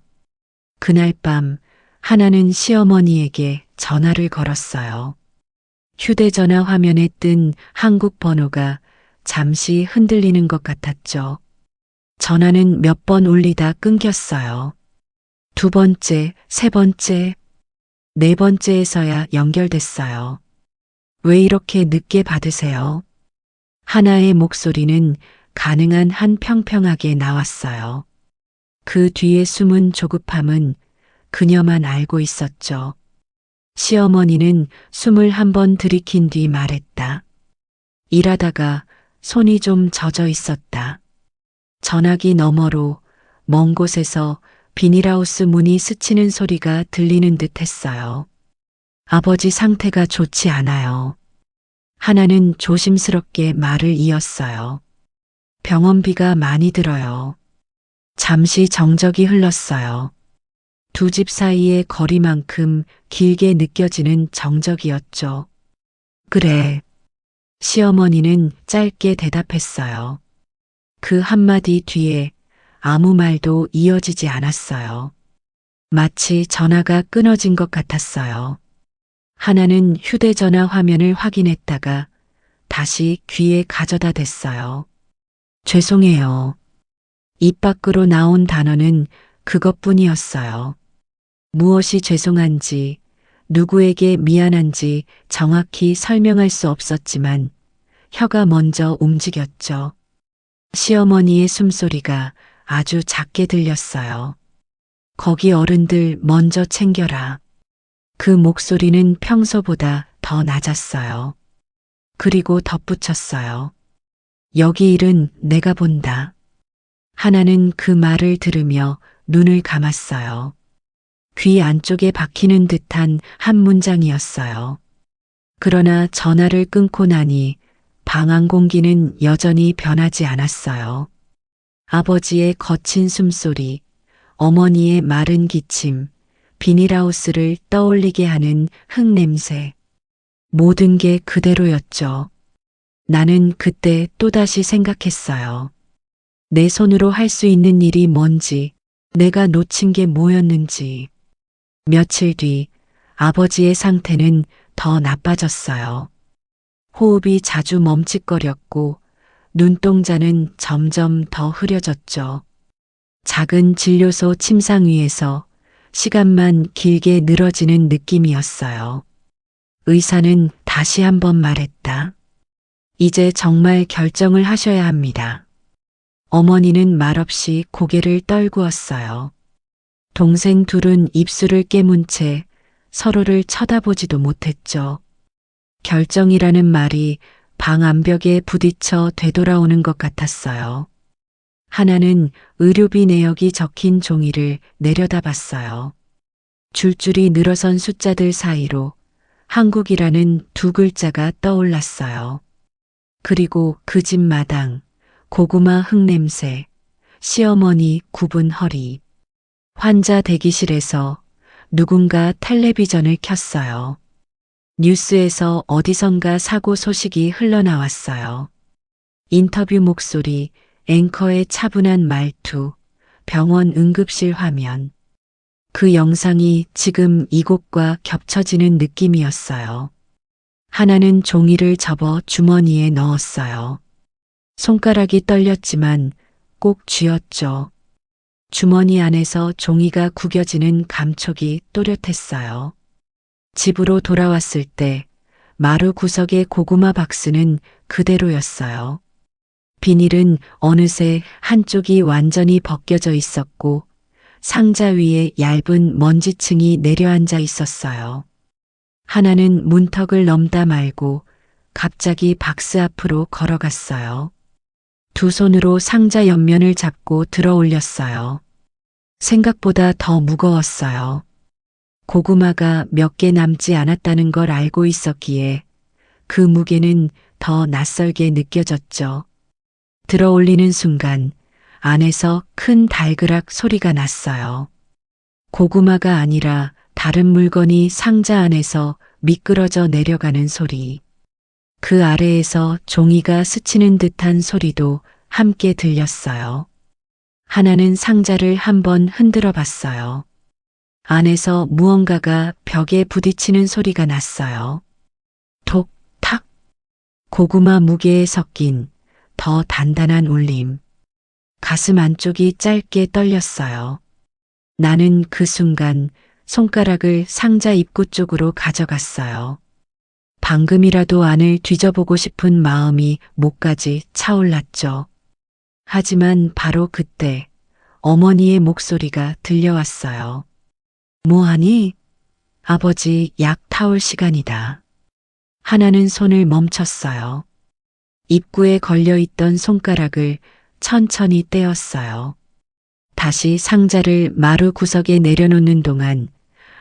그날 밤 하나는 시어머니에게 전화를 걸었어요. 휴대전화 화면에 뜬 한국 번호가 잠시 흔들리는 것 같았죠. 전화는 몇 번 울리다 끊겼어요. 두 번째, 세 번째, 네 번째에서야 연결됐어요. 왜 이렇게 늦게 받으세요? 하나의 목소리는 가능한 한 평평하게 나왔어요. 그 뒤에 숨은 조급함은 그녀만 알고 있었죠. 시어머니는 숨을 한번 들이킨 뒤 말했다. 일하다가 손이 좀 젖어 있었다. 전화기 너머로 먼 곳에서 비닐하우스 문이 스치는 소리가 들리는 듯 했어요. 아버지 상태가 좋지 않아요. 하나는 조심스럽게 말을 이었어요. 병원비가 많이 들어요. 잠시 정적이 흘렀어요. 두 집 사이의 거리만큼 길게 느껴지는 정적이었죠. 그래. 시어머니는 짧게 대답했어요. 그 한마디 뒤에 아무 말도 이어지지 않았어요. 마치 전화가 끊어진 것 같았어요. 하나는 휴대전화 화면을 확인했다가 다시 귀에 가져다 댔어요. 죄송해요. 입 밖으로 나온 단어는 그것뿐이었어요. 무엇이 죄송한지, 누구에게 미안한지 정확히 설명할 수 없었지만 혀가 먼저 움직였죠. 시어머니의 숨소리가 아주 작게 들렸어요. 거기 어른들 먼저 챙겨라. 그 목소리는 평소보다 더 낮았어요. 그리고 덧붙였어요. 여기 일은 내가 본다. 하나는 그 말을 들으며 눈을 감았어요. 귀 안쪽에 박히는 듯한 한 문장이었어요. 그러나 전화를 끊고 나니 방 안 공기는 여전히 변하지 않았어요. 아버지의 거친 숨소리, 어머니의 마른 기침, 비닐하우스를 떠올리게 하는 흙냄새. 모든 게 그대로였죠. 나는 그때 또다시 생각했어요. 내 손으로 할 수 있는 일이 뭔지, 내가 놓친 게 뭐였는지. 며칠 뒤 아버지의 상태는 더 나빠졌어요. 호흡이 자주 멈칫거렸고 눈동자는 점점 더 흐려졌죠. 작은 진료소 침상 위에서 시간만 길게 늘어지는 느낌이었어요. 의사는 다시 한번 말했다. 이제 정말 결정을 하셔야 합니다. 어머니는 말없이 고개를 떨구었어요. 동생 둘은 입술을 깨문 채 서로를 쳐다보지도 못했죠. 결정이라는 말이 방 안벽에 부딪혀 되돌아오는 것 같았어요. 하나는 의료비 내역이 적힌 종이를 내려다봤어요. 줄줄이 늘어선 숫자들 사이로 한국이라는 두 글자가 떠올랐어요. 그리고 그 집 마당, 고구마 흙냄새, 시어머니 굽은 허리. 환자 대기실에서 누군가 텔레비전을 켰어요. 뉴스에서 어디선가 사고 소식이 흘러나왔어요. 인터뷰 목소리, 앵커의 차분한 말투, 병원 응급실 화면. 그 영상이 지금 이곳과 겹쳐지는 느낌이었어요. 하나는 종이를 접어 주머니에 넣었어요. 손가락이 떨렸지만 꼭 쥐었죠. 주머니 안에서 종이가 구겨지는 감촉이 또렷했어요. 집으로 돌아왔을 때 마루 구석의 고구마 박스는 그대로였어요. 비닐은 어느새 한쪽이 완전히 벗겨져 있었고 상자 위에 얇은 먼지층이 내려앉아 있었어요. 하나는 문턱을 넘다 말고 갑자기 박스 앞으로 걸어갔어요. 두 손으로 상자 옆면을 잡고 들어 올렸어요. 생각보다 더 무거웠어요. 고구마가 몇 개 남지 않았다는 걸 알고 있었기에 그 무게는 더 낯설게 느껴졌죠. 들어 올리는 순간 안에서 큰 달그락 소리가 났어요. 고구마가 아니라 다른 물건이 상자 안에서 미끄러져 내려가는 소리. 그 아래에서 종이가 스치는 듯한 소리도 함께 들렸어요. 하나는 상자를 한번 흔들어 봤어요. 안에서 무언가가 벽에 부딪히는 소리가 났어요. 톡, 탁. 고구마 무게에 섞인 더 단단한 울림. 가슴 안쪽이 짧게 떨렸어요. 나는 그 순간 손가락을 상자 입구 쪽으로 가져갔어요. 방금이라도 안을 뒤져보고 싶은 마음이 목까지 차올랐죠. 하지만 바로 그때 어머니의 목소리가 들려왔어요. 뭐하니? 아버지 약 타올 시간이다. 하나는 손을 멈췄어요. 입구에 걸려있던 손가락을 천천히 떼었어요. 다시 상자를 마루 구석에 내려놓는 동안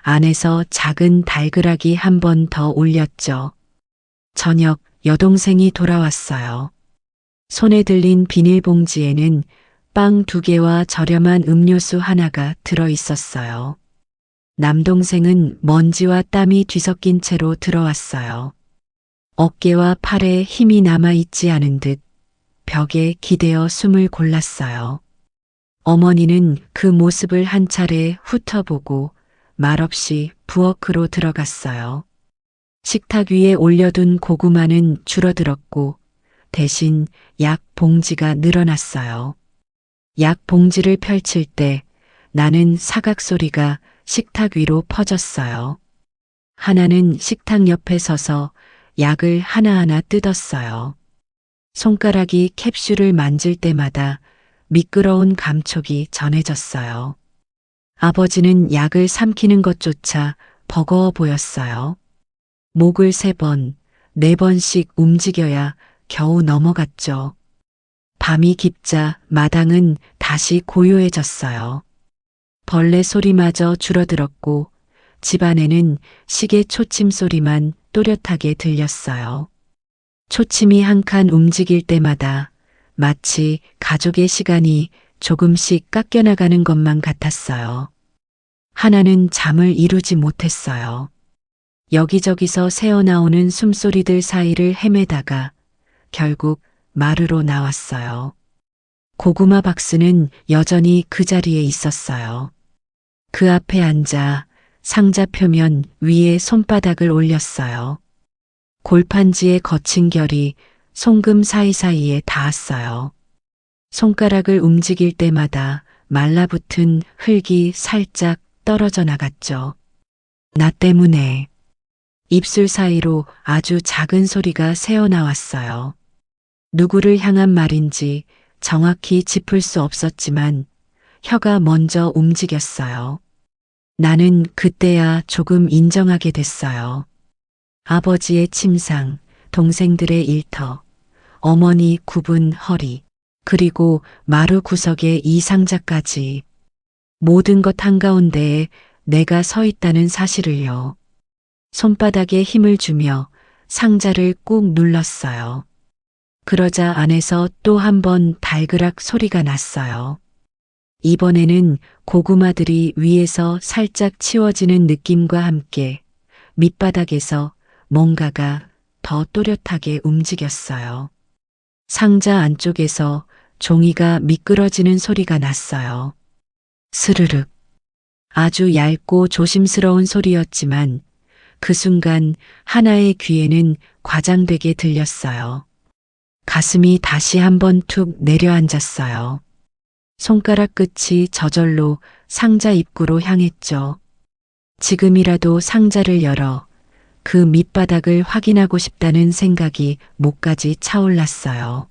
안에서 작은 달그락이 한 번 더 울렸죠. 저녁 여동생이 돌아왔어요. 손에 들린 비닐봉지에는 빵 2개와 저렴한 음료수 하나가 들어 있었어요. 남동생은 먼지와 땀이 뒤섞인 채로 들어왔어요. 어깨와 팔에 힘이 남아있지 않은 듯 벽에 기대어 숨을 골랐어요. 어머니는 그 모습을 한 차례 훑어보고 말없이 부엌으로 들어갔어요. 식탁 위에 올려둔 고구마는 줄어들었고 대신 약 봉지가 늘어났어요. 약 봉지를 펼칠 때 나는 사각 소리가 식탁 위로 퍼졌어요. 하나는 식탁 옆에 서서 약을 하나하나 뜯었어요. 손가락이 캡슐을 만질 때마다 미끄러운 감촉이 전해졌어요. 아버지는 약을 삼키는 것조차 버거워 보였어요. 목을 3번, 4번씩 움직여야 겨우 넘어갔죠. 밤이 깊자 마당은 다시 고요해졌어요. 벌레 소리마저 줄어들었고 집안에는 시계 초침 소리만 또렷하게 들렸어요. 초침이 한 칸 움직일 때마다 마치 가족의 시간이 조금씩 깎여나가는 것만 같았어요. 하나는 잠을 이루지 못했어요. 여기저기서 새어나오는 숨소리들 사이를 헤매다가 결국 마루로 나왔어요. 고구마 박스는 여전히 그 자리에 있었어요. 그 앞에 앉아 상자 표면 위에 손바닥을 올렸어요. 골판지의 거친 결이 송금 사이사이에 닿았어요. 손가락을 움직일 때마다 말라붙은 흙이 살짝 떨어져 나갔죠. 나 때문에. 입술 사이로 아주 작은 소리가 새어나왔어요. 누구를 향한 말인지 정확히 짚을 수 없었지만 혀가 먼저 움직였어요. 나는 그때야 조금 인정하게 됐어요. 아버지의 침상, 동생들의 일터, 어머니 굽은 허리, 그리고 마루 구석의 이 상자까지 모든 것 한가운데에 내가 서 있다는 사실을요. 손바닥에 힘을 주며 상자를 꾹 눌렀어요. 그러자 안에서 또 한 번 달그락 소리가 났어요. 이번에는 고구마들이 위에서 살짝 치워지는 느낌과 함께 밑바닥에서 뭔가가 더 또렷하게 움직였어요. 상자 안쪽에서 종이가 미끄러지는 소리가 났어요. 스르륵. 아주 얇고 조심스러운 소리였지만 그 순간 하나의 귀에는 과장되게 들렸어요. 가슴이 다시 한번 툭 내려앉았어요. 손가락 끝이 저절로 상자 입구로 향했죠. 지금이라도 상자를 열어 그 밑바닥을 확인하고 싶다는 생각이 목까지 차올랐어요.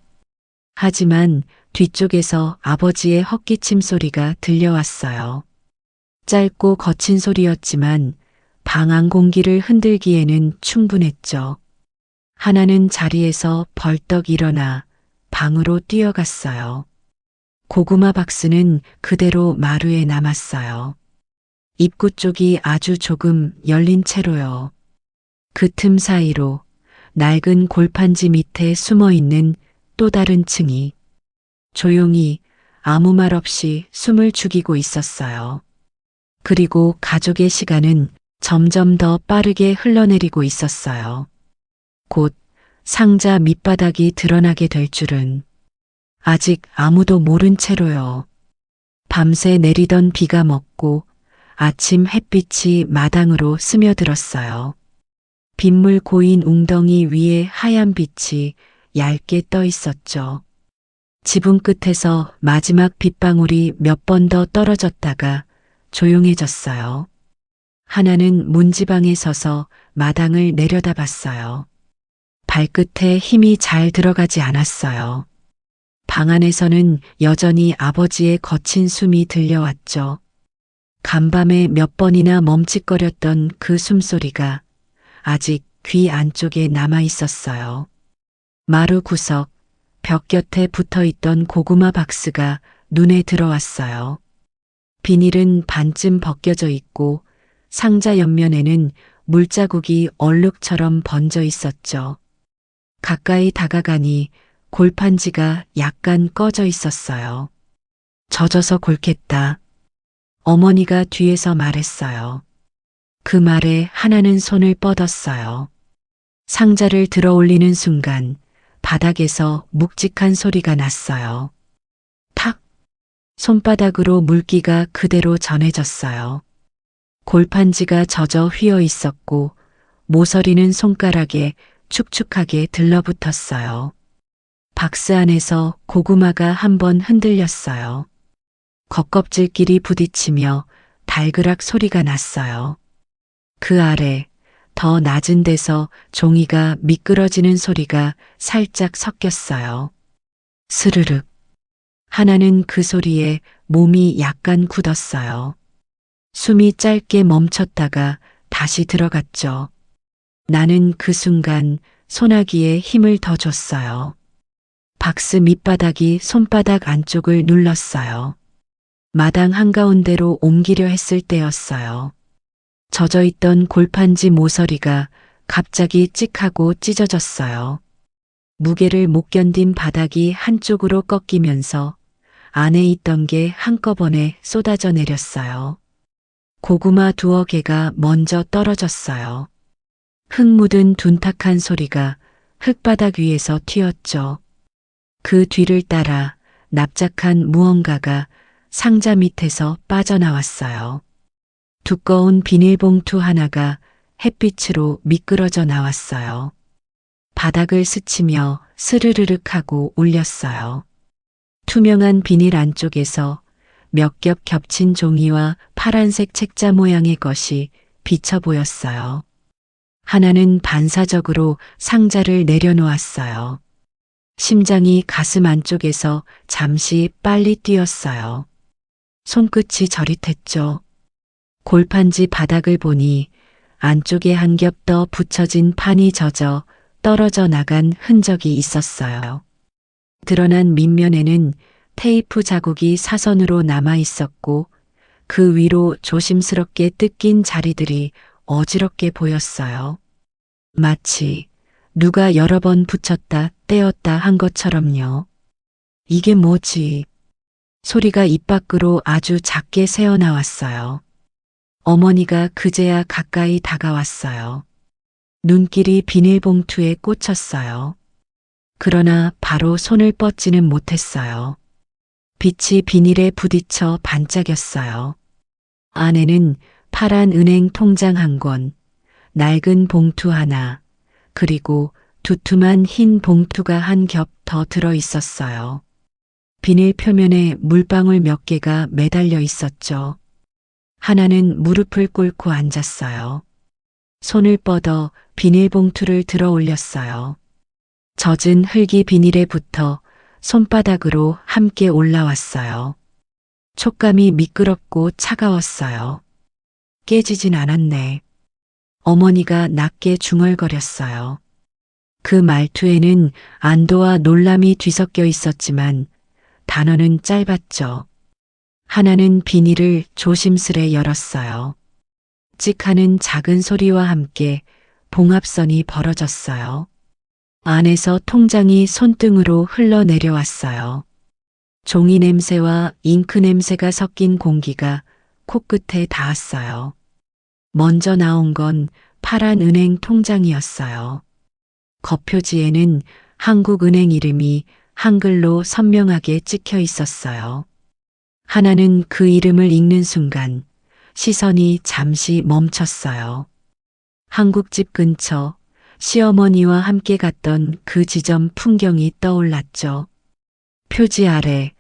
하지만 뒤쪽에서 아버지의 헛기침 소리가 들려왔어요. 짧고 거친 소리였지만 방 안 공기를 흔들기에는 충분했죠. 하나는 자리에서 벌떡 일어나 방으로 뛰어갔어요. 고구마 박스는 그대로 마루에 남았어요. 입구 쪽이 아주 조금 열린 채로요. 그 틈 사이로 낡은 골판지 밑에 숨어 있는 또 다른 층이 조용히 아무 말 없이 숨을 죽이고 있었어요. 그리고 가족의 시간은 점점 더 빠르게 흘러내리고 있었어요. 곧 상자 밑바닥이 드러나게 될 줄은 아직 아무도 모른 채로요. 밤새 내리던 비가 멎고 아침 햇빛이 마당으로 스며들었어요. 빗물 고인 웅덩이 위에 하얀 빛이 얇게 떠 있었죠. 지붕 끝에서 마지막 빗방울이 몇 번 더 떨어졌다가 조용해졌어요. 하나는 문지방에 서서 마당을 내려다봤어요. 발끝에 힘이 잘 들어가지 않았어요. 방 안에서는 여전히 아버지의 거친 숨이 들려왔죠. 간밤에 몇 번이나 멈칫거렸던 그 숨소리가 아직 귀 안쪽에 남아 있었어요. 마루 구석, 벽 곁에 붙어 있던 고구마 박스가 눈에 들어왔어요. 비닐은 반쯤 벗겨져 있고 상자 옆면에는 물자국이 얼룩처럼 번져 있었죠. 가까이 다가가니 골판지가 약간 꺼져 있었어요. 젖어서 골겠다. 어머니가 뒤에서 말했어요. 그 말에 하나는 손을 뻗었어요. 상자를 들어 올리는 순간 바닥에서 묵직한 소리가 났어요. 탁! 손바닥으로 물기가 그대로 전해졌어요. 골판지가 젖어 휘어 있었고 모서리는 손가락에 축축하게 들러붙었어요. 박스 안에서 고구마가 한번 흔들렸어요. 겉껍질끼리 부딪히며 달그락 소리가 났어요. 그 아래 더 낮은 데서 종이가 미끄러지는 소리가 살짝 섞였어요. 스르륵. 하나는 그 소리에 몸이 약간 굳었어요. 숨이 짧게 멈췄다가 다시 들어갔죠. 나는 그 순간 소나기에 힘을 더 줬어요. 박스 밑바닥이 손바닥 안쪽을 눌렀어요. 마당 한가운데로 옮기려 했을 때였어요. 젖어있던 골판지 모서리가 갑자기 찍하고 찢어졌어요. 무게를 못 견딘 바닥이 한쪽으로 꺾이면서 안에 있던 게 한꺼번에 쏟아져 내렸어요. 고구마 두어 개가 먼저 떨어졌어요. 흙 묻은 둔탁한 소리가 흙바닥 위에서 튀었죠. 그 뒤를 따라 납작한 무언가가 상자 밑에서 빠져나왔어요. 두꺼운 비닐봉투 하나가 햇빛으로 미끄러져 나왔어요. 바닥을 스치며 스르르륵 하고 울렸어요. 투명한 비닐 안쪽에서 몇 겹 겹친 종이와 파란색 책자 모양의 것이 비쳐 보였어요. 하나는 반사적으로 상자를 내려놓았어요. 심장이 가슴 안쪽에서 잠시 빨리 뛰었어요. 손끝이 저릿했죠. 골판지 바닥을 보니 안쪽에 한 겹 더 붙여진 판이 젖어 떨어져 나간 흔적이 있었어요. 드러난 밑면에는 테이프 자국이 사선으로 남아 있었고 그 위로 조심스럽게 뜯긴 자리들이 어지럽게 보였어요. 마치 누가 여러 번 붙였다 떼었다 한 것처럼요. 이게 뭐지? 소리가 입 밖으로 아주 작게 새어나왔어요. 어머니가 그제야 가까이 다가왔어요. 눈길이 비닐봉투에 꽂혔어요. 그러나 바로 손을 뻗지는 못했어요. 빛이 비닐에 부딪혀 반짝였어요. 안에는 파란 은행 통장 한 권, 낡은 봉투 하나, 그리고 두툼한 흰 봉투가 한 겹 더 들어 있었어요. 비닐 표면에 물방울 몇 개가 매달려 있었죠. 하나는 무릎을 꿇고 앉았어요. 손을 뻗어 비닐봉투를 들어 올렸어요. 젖은 흙이 비닐에 붙어 손바닥으로 함께 올라왔어요. 촉감이 미끄럽고 차가웠어요. 깨지진 않았네. 어머니가 낮게 중얼거렸어요. 그 말투에는 안도와 놀람이 뒤섞여 있었지만 단어는 짧았죠. 하나는 비닐을 조심스레 열었어요. 찍하는 작은 소리와 함께 봉합선이 벌어졌어요. 안에서 통장이 손등으로 흘러내려왔어요. 종이 냄새와 잉크 냄새가 섞인 공기가 코끝에 닿았어요. 먼저 나온 건 파란 은행 통장이었어요. 겉표지에는 한국은행 이름이 한글로 선명하게 찍혀 있었어요. 하나는 그 이름을 읽는 순간 시선이 잠시 멈췄어요. 한국집 근처 시어머니와 함께 갔던 그 지점 풍경이 떠올랐죠. 표지 아래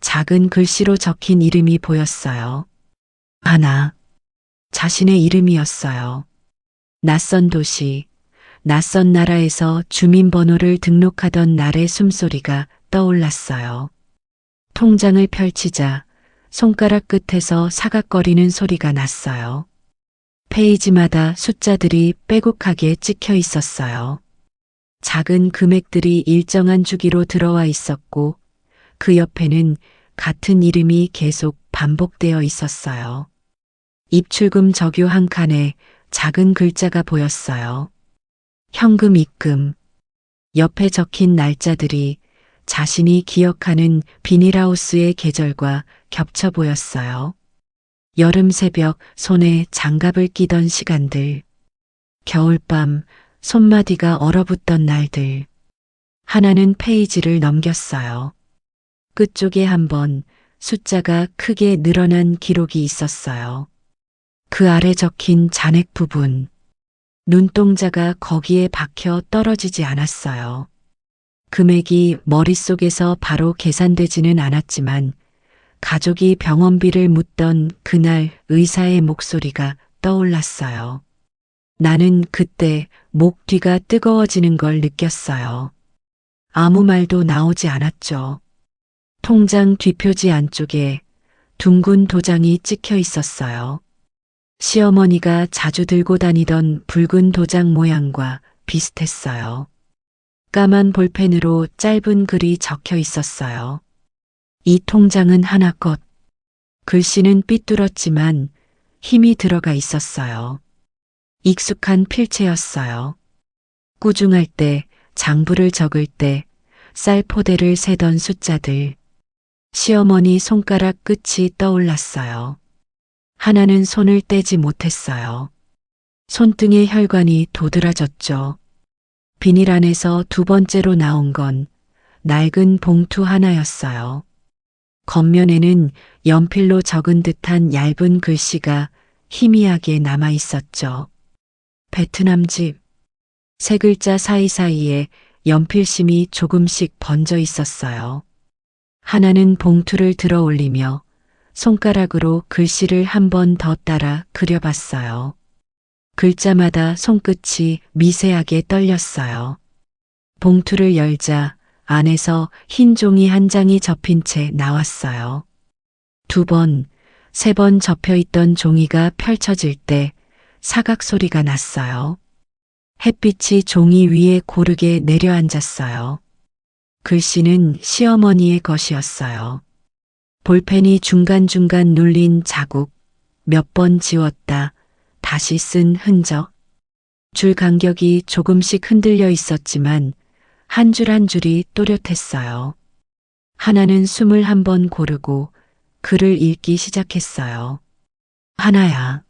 작은 글씨로 적힌 이름이 보였어요. 하나. 자신의 이름이었어요. 낯선 도시, 낯선 나라에서 주민번호를 등록하던 날의 숨소리가 떠올랐어요. 통장을 펼치자 손가락 끝에서 사각거리는 소리가 났어요. 페이지마다 숫자들이 빼곡하게 찍혀 있었어요. 작은 금액들이 일정한 주기로 들어와 있었고 그 옆에는 같은 이름이 계속 반복되어 있었어요. 입출금 적유 한 칸에 작은 글자가 보였어요. 현금 입금. 옆에 적힌 날짜들이 자신이 기억하는 비닐하우스의 계절과 겹쳐 보였어요. 여름 새벽 손에 장갑을 끼던 시간들. 겨울밤 손마디가 얼어붙던 날들. 하나는 페이지를 넘겼어요. 끝쪽에 한번 숫자가 크게 늘어난 기록이 있었어요. 그 아래 적힌 잔액 부분. 눈동자가 거기에 박혀 떨어지지 않았어요. 금액이 머릿속에서 바로 계산되지는 않았지만 가족이 병원비를 묻던 그날 의사의 목소리가 떠올랐어요. 나는 그때 목 뒤가 뜨거워지는 걸 느꼈어요. 아무 말도 나오지 않았죠. 통장 뒷표지 안쪽에 둥근 도장이 찍혀 있었어요. 시어머니가 자주 들고 다니던 붉은 도장 모양과 비슷했어요. 까만 볼펜으로 짧은 글이 적혀 있었어요. 이 통장은 하나 것. 글씨는 삐뚤었지만 힘이 들어가 있었어요. 익숙한 필체였어요. 꾸중할 때, 장부를 적을 때, 쌀 포대를 세던 숫자들. 시어머니 손가락 끝이 떠올랐어요. 하나는 손을 떼지 못했어요. 손등의 혈관이 도드라졌죠. 비닐 안에서 두 번째로 나온 건 낡은 봉투 하나였어요. 겉면에는 연필로 적은 듯한 얇은 글씨가 희미하게 남아 있었죠. 베트남 집. 세 글자 사이사이에 연필심이 조금씩 번져 있었어요. 하나는 봉투를 들어 올리며 손가락으로 글씨를 한 번 더 따라 그려봤어요. 글자마다 손끝이 미세하게 떨렸어요. 봉투를 열자 안에서 흰 종이 한 장이 접힌 채 나왔어요. 두 번, 세 번 접혀 있던 종이가 펼쳐질 때 사각 소리가 났어요. 햇빛이 종이 위에 고르게 내려앉았어요. 글씨는 시어머니의 것이었어요. 볼펜이 중간중간 눌린 자국, 몇 번 지웠다, 다시 쓴 흔적. 줄 간격이 조금씩 흔들려 있었지만 한 줄 한 줄이 또렷했어요. 하나는 21번 고르고 글을 읽기 시작했어요. 하나야,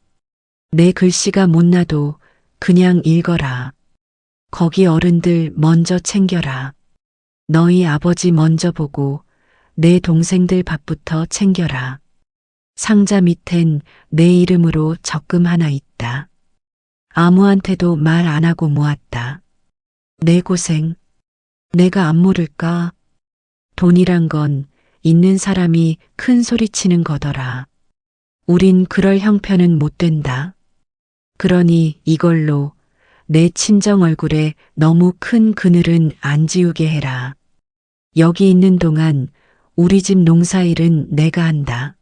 내 글씨가 못나도 그냥 읽어라. 거기 어른들 먼저 챙겨라. 너희 아버지 먼저 보고 내 동생들 밥부터 챙겨라. 상자 밑엔 내 이름으로 적금 하나 있다. 아무한테도 말 안 하고 모았다. 내 고생, 내가 안 모를까? 돈이란 건 있는 사람이 큰 소리 치는 거더라. 우린 그럴 형편은 못 된다. 그러니 이걸로 내 친정 얼굴에 너무 큰 그늘은 안 지우게 해라. 여기 있는 동안 우리 집 농사일은 내가 한다.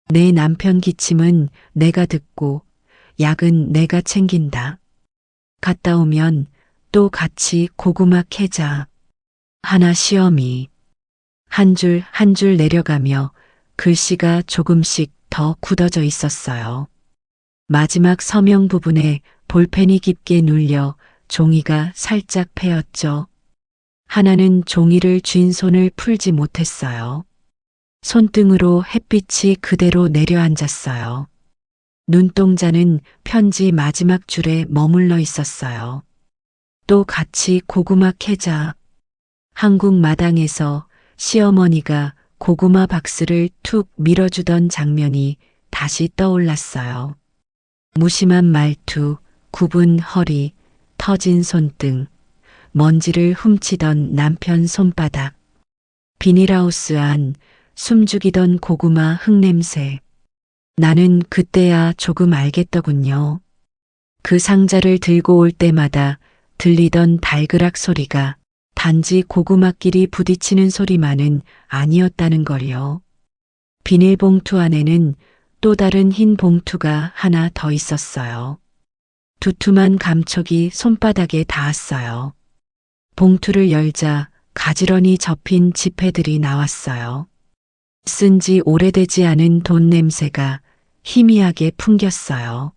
내 남편 기침은 내가 듣고 약은 내가 챙긴다. 갔다 오면 또 같이 고구마 캐자. 하나 시어미. 한 줄 한 줄 내려가며 글씨가 조금씩 더 굳어져 있었어요. 마지막 서명 부분에 볼펜이 깊게 눌려 종이가 살짝 패였죠. 하나는 종이를 쥔 손을 풀지 못했어요. 손등으로 햇빛이 그대로 내려앉았어요. 눈동자는 편지 마지막 줄에 머물러 있었어요. 또 같이 고구마 캐자. 한국 마당에서 시어머니가 고구마 박스를 툭 밀어주던 장면이 다시 떠올랐어요. 무심한 말투, 굽은 허리, 터진 손등, 먼지를 훔치던 남편 손바닥, 비닐하우스 안 숨죽이던 고구마 흙냄새. 나는 그때야 조금 알겠더군요. 그 상자를 들고 올 때마다 들리던 달그락 소리가 단지 고구마끼리 부딪히는 소리만은 아니었다는 걸요. 비닐봉투 안에는 또 다른 흰 봉투가 하나 더 있었어요. 두툼한 감촉이 손바닥에 닿았어요. 봉투를 열자 가지런히 접힌 지폐들이 나왔어요. 쓴 지 오래되지 않은 돈 냄새가 희미하게 풍겼어요.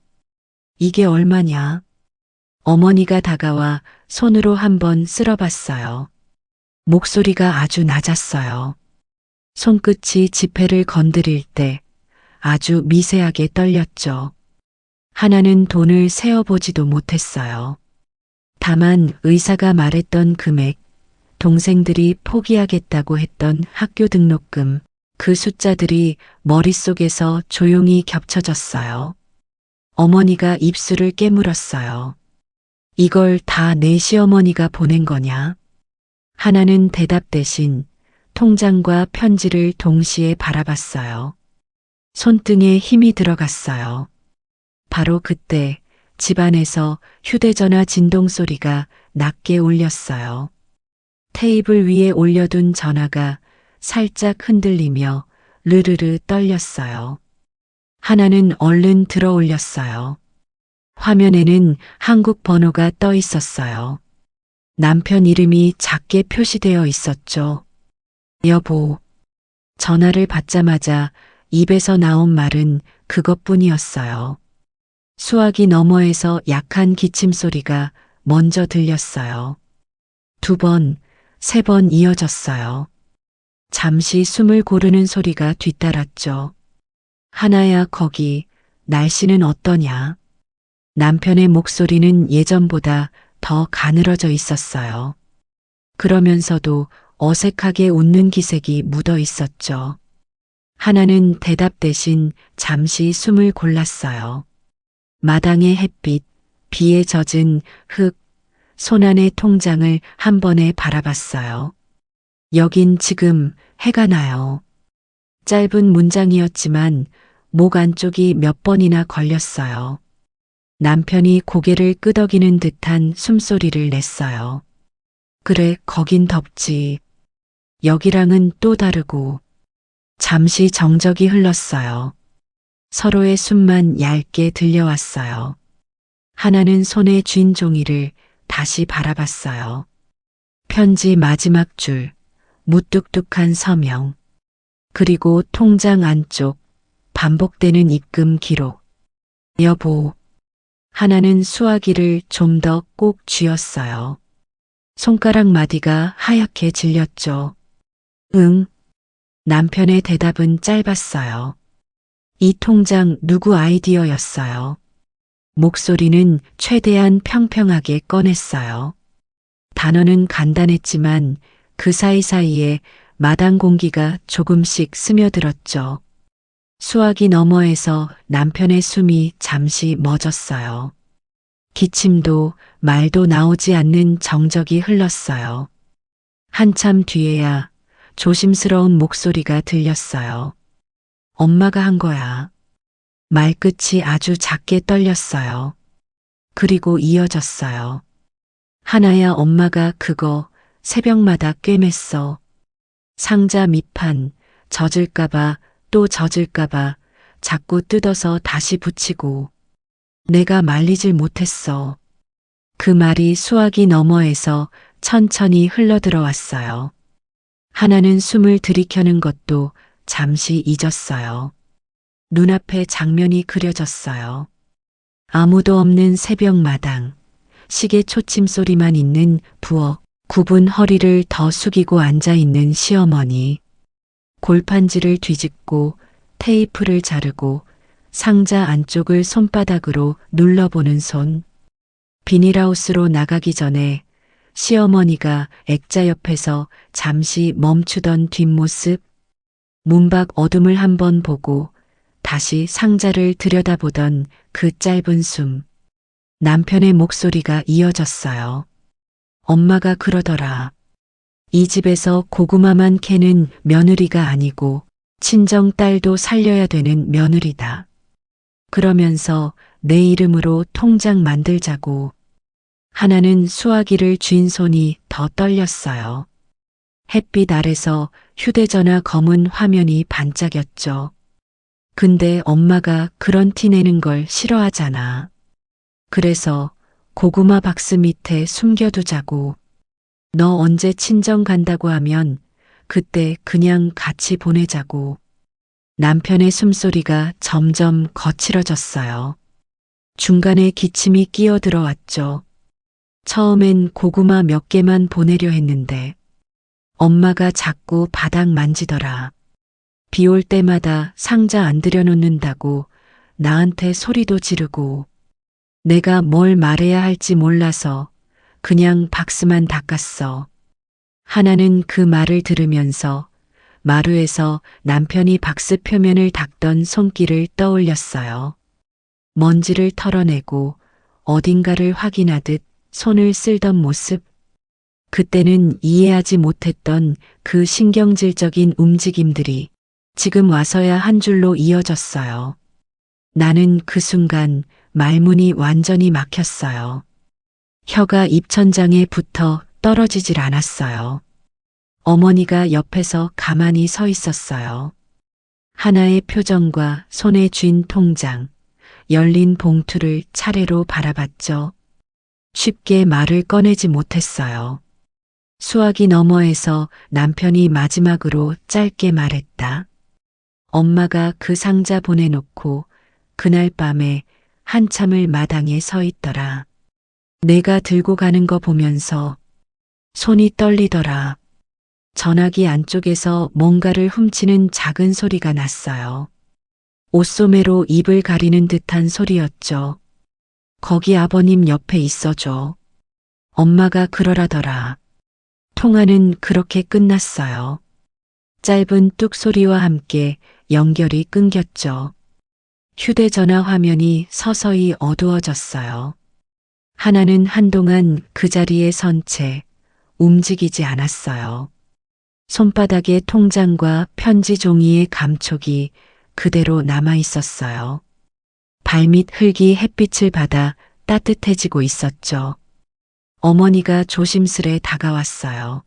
이게 얼마냐? 어머니가 다가와 손으로 한번 쓸어봤어요. 목소리가 아주 낮았어요. 손끝이 지폐를 건드릴 때 아주 미세하게 떨렸죠. 하나는 돈을 세어보지도 못했어요. 다만 의사가 말했던 금액, 동생들이 포기하겠다고 했던 학교 등록금, 그 숫자들이 머릿속에서 조용히 겹쳐졌어요. 어머니가 입술을 깨물었어요. 이걸 다 내 시어머니가 보낸 거냐? 하나는 대답 대신 통장과 편지를 동시에 바라봤어요. 손등에 힘이 들어갔어요. 바로 그때 집안에서 휴대전화 진동 소리가 낮게 울렸어요. 테이블 위에 올려둔 전화가 살짝 흔들리며 르르르 떨렸어요. 하나는 얼른 들어 올렸어요. 화면에는 한국 번호가 떠 있었어요. 남편 이름이 작게 표시되어 있었죠. 여보. 전화를 받자마자 입에서 나온 말은 그것뿐이었어요. 수화기 너머에서 약한 기침 소리가 먼저 들렸어요. 2번, 3번 이어졌어요. 잠시 숨을 고르는 소리가 뒤따랐죠. 하나야 거기, 날씨는 어떠냐? 남편의 목소리는 예전보다 더 가늘어져 있었어요. 그러면서도 어색하게 웃는 기색이 묻어 있었죠. 하나는 대답 대신 잠시 숨을 골랐어요. 마당의 햇빛, 비에 젖은 흙, 손안의 통장을 한 번에 바라봤어요. 여긴 지금 해가 나요. 짧은 문장이었지만 목 안쪽이 몇 번이나 걸렸어요. 남편이 고개를 끄덕이는 듯한 숨소리를 냈어요. 그래, 거긴 덥지. 여기랑은 또 다르고. 잠시 정적이 흘렀어요. 서로의 숨만 얇게 들려왔어요. 하나는 손에 쥔 종이를 다시 바라봤어요. 편지 마지막 줄, 무뚝뚝한 서명, 그리고 통장 안쪽, 반복되는 입금 기록. 여보. 하나는 수화기를 좀 더 꼭 쥐었어요. 손가락 마디가 하얗게 질렸죠. 응. 남편의 대답은 짧았어요. 이 통장 누구 아이디어였어요. 목소리는 최대한 평평하게 꺼냈어요. 단어는 간단했지만 그 사이사이에 마당 공기가 조금씩 스며들었죠. 수화기 너머에서 남편의 숨이 잠시 멎었어요. 기침도 말도 나오지 않는 정적이 흘렀어요. 한참 뒤에야 조심스러운 목소리가 들렸어요. 엄마가 한 거야. 말끝이 아주 작게 떨렸어요. 그리고 이어졌어요. 하나야 엄마가 그거 새벽마다 꿰맸어. 상자 밑판 젖을까봐 또 젖을까봐 자꾸 뜯어서 다시 붙이고 내가 말리질 못했어. 그 말이 수화기 너머에서 천천히 흘러들어왔어요. 하나는 숨을 들이켜는 것도 잠시 잊었어요. 눈앞에 장면이 그려졌어요. 아무도 없는 새벽 마당, 시계 초침 소리만 있는 부엌, 굽은 허리를 더 숙이고 앉아있는 시어머니, 골판지를 뒤집고 테이프를 자르고 상자 안쪽을 손바닥으로 눌러보는 손. 비닐하우스로 나가기 전에 시어머니가 액자 옆에서 잠시 멈추던 뒷모습, 문밖 어둠을 한번 보고 다시 상자를 들여다보던 그 짧은 숨. 남편의 목소리가 이어졌어요. 엄마가 그러더라. 이 집에서 고구마만 캐는 며느리가 아니고 친정 딸도 살려야 되는 며느리다. 그러면서 내 이름으로 통장 만들자고. 하나는 수화기를 쥔 손이 더 떨렸어요. 햇빛 아래서 휴대전화 검은 화면이 반짝였죠. 근데 엄마가 그런 티 내는 걸 싫어하잖아. 그래서 고구마 박스 밑에 숨겨두자고. 너 언제 친정 간다고 하면 그때 그냥 같이 보내자고. 남편의 숨소리가 점점 거칠어졌어요. 중간에 기침이 끼어들어 왔죠. 처음엔 고구마 몇 개만 보내려 했는데 엄마가 자꾸 바닥 만지더라. 비 올 때마다 상자 안 들여놓는다고 나한테 소리도 지르고 내가 뭘 말해야 할지 몰라서 그냥 박스만 닦았어. 하나는 그 말을 들으면서 마루에서 남편이 박스 표면을 닦던 손길을 떠올렸어요. 먼지를 털어내고 어딘가를 확인하듯 손을 쓸던 모습. 그때는 이해하지 못했던 그 신경질적인 움직임들이 지금 와서야 한 줄로 이어졌어요. 나는 그 순간 말문이 완전히 막혔어요. 혀가 입천장에 붙어 떨어지질 않았어요. 어머니가 옆에서 가만히 서 있었어요. 하나의 표정과 손에 쥔 통장, 열린 봉투를 차례로 바라봤죠. 쉽게 말을 꺼내지 못했어요. 수화기 너머에서 남편이 마지막으로 짧게 말했다. 엄마가 그 상자 보내놓고 그날 밤에 한참을 마당에 서 있더라. 내가 들고 가는 거 보면서 손이 떨리더라. 전화기 안쪽에서 뭔가를 훔치는 작은 소리가 났어요. 옷소매로 입을 가리는 듯한 소리였죠. 거기 아버님 옆에 있어줘. 엄마가 그러라더라. 통화는 그렇게 끝났어요. 짧은 뚝 소리와 함께 연결이 끊겼죠. 휴대전화 화면이 서서히 어두워졌어요. 하나는 한동안 그 자리에 선 채 움직이지 않았어요. 손바닥에 통장과 편지 종이의 감촉이 그대로 남아 있었어요. 발밑 흙이 햇빛을 받아 따뜻해지고 있었죠. 어머니가 조심스레 다가왔어요.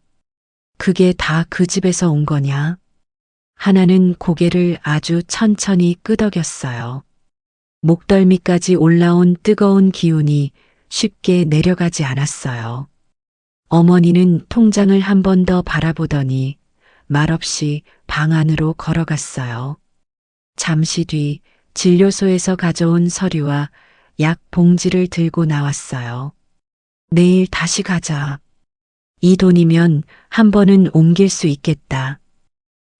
그게 다 그 집에서 온 거냐? 하나는 고개를 아주 천천히 끄덕였어요. 목덜미까지 올라온 뜨거운 기운이 쉽게 내려가지 않았어요. 어머니는 통장을 한 번 더 바라보더니 말없이 방 안으로 걸어갔어요. 잠시 뒤 진료소에서 가져온 서류와 약 봉지를 들고 나왔어요. 내일 다시 가자. 이 돈이면 한 번은 옮길 수 있겠다.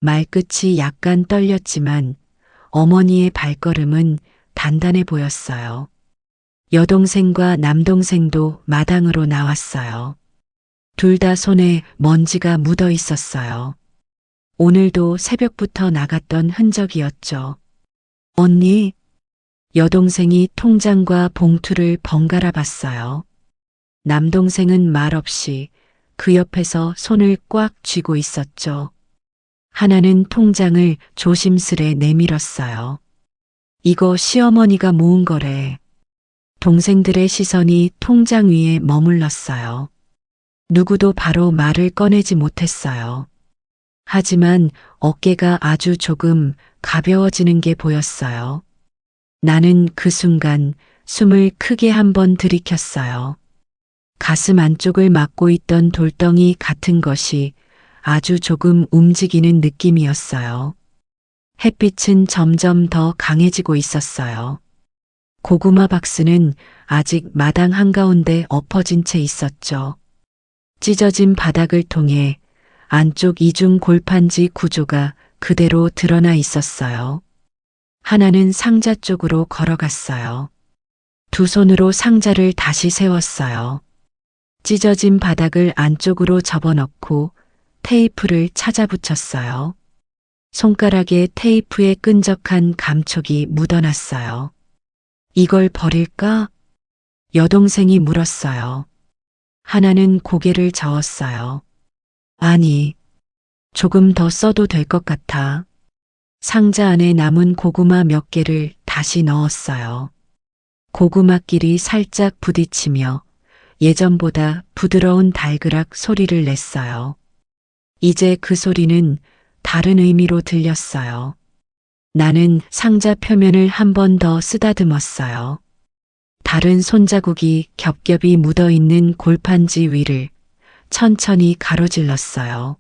말끝이 약간 떨렸지만 어머니의 발걸음은 단단해 보였어요. 여동생과 남동생도 마당으로 나왔어요. 둘 다 손에 먼지가 묻어 있었어요. 오늘도 새벽부터 나갔던 흔적이었죠. 언니, 여동생이 통장과 봉투를 번갈아 봤어요. 남동생은 말없이 그 옆에서 손을 꽉 쥐고 있었죠. 하나는 통장을 조심스레 내밀었어요. 이거 시어머니가 모은 거래. 동생들의 시선이 통장 위에 머물렀어요. 누구도 바로 말을 꺼내지 못했어요. 하지만 어깨가 아주 조금 가벼워지는 게 보였어요. 나는 그 순간 숨을 크게 한번 들이켰어요. 가슴 안쪽을 막고 있던 돌덩이 같은 것이 아주 조금 움직이는 느낌이었어요. 햇빛은 점점 더 강해지고 있었어요. 고구마 박스는 아직 마당 한가운데 엎어진 채 있었죠. 찢어진 바닥을 통해 안쪽 이중 골판지 구조가 그대로 드러나 있었어요. 하나는 상자 쪽으로 걸어갔어요. 두 손으로 상자를 다시 세웠어요. 찢어진 바닥을 안쪽으로 접어넣고 테이프를 찾아 붙였어요. 손가락에 테이프에 끈적한 감촉이 묻어났어요. 이걸 버릴까? 여동생이 물었어요. 하나는 고개를 저었어요. 아니, 조금 더 써도 될 것 같아. 상자 안에 남은 고구마 몇 개를 다시 넣었어요. 고구마끼리 살짝 부딪히며 예전보다 부드러운 달그락 소리를 냈어요. 이제 그 소리는 다른 의미로 들렸어요. 나는 상자 표면을 한 번 더 쓰다듬었어요. 다른 손자국이 겹겹이 묻어있는 골판지 위를 천천히 가로질렀어요.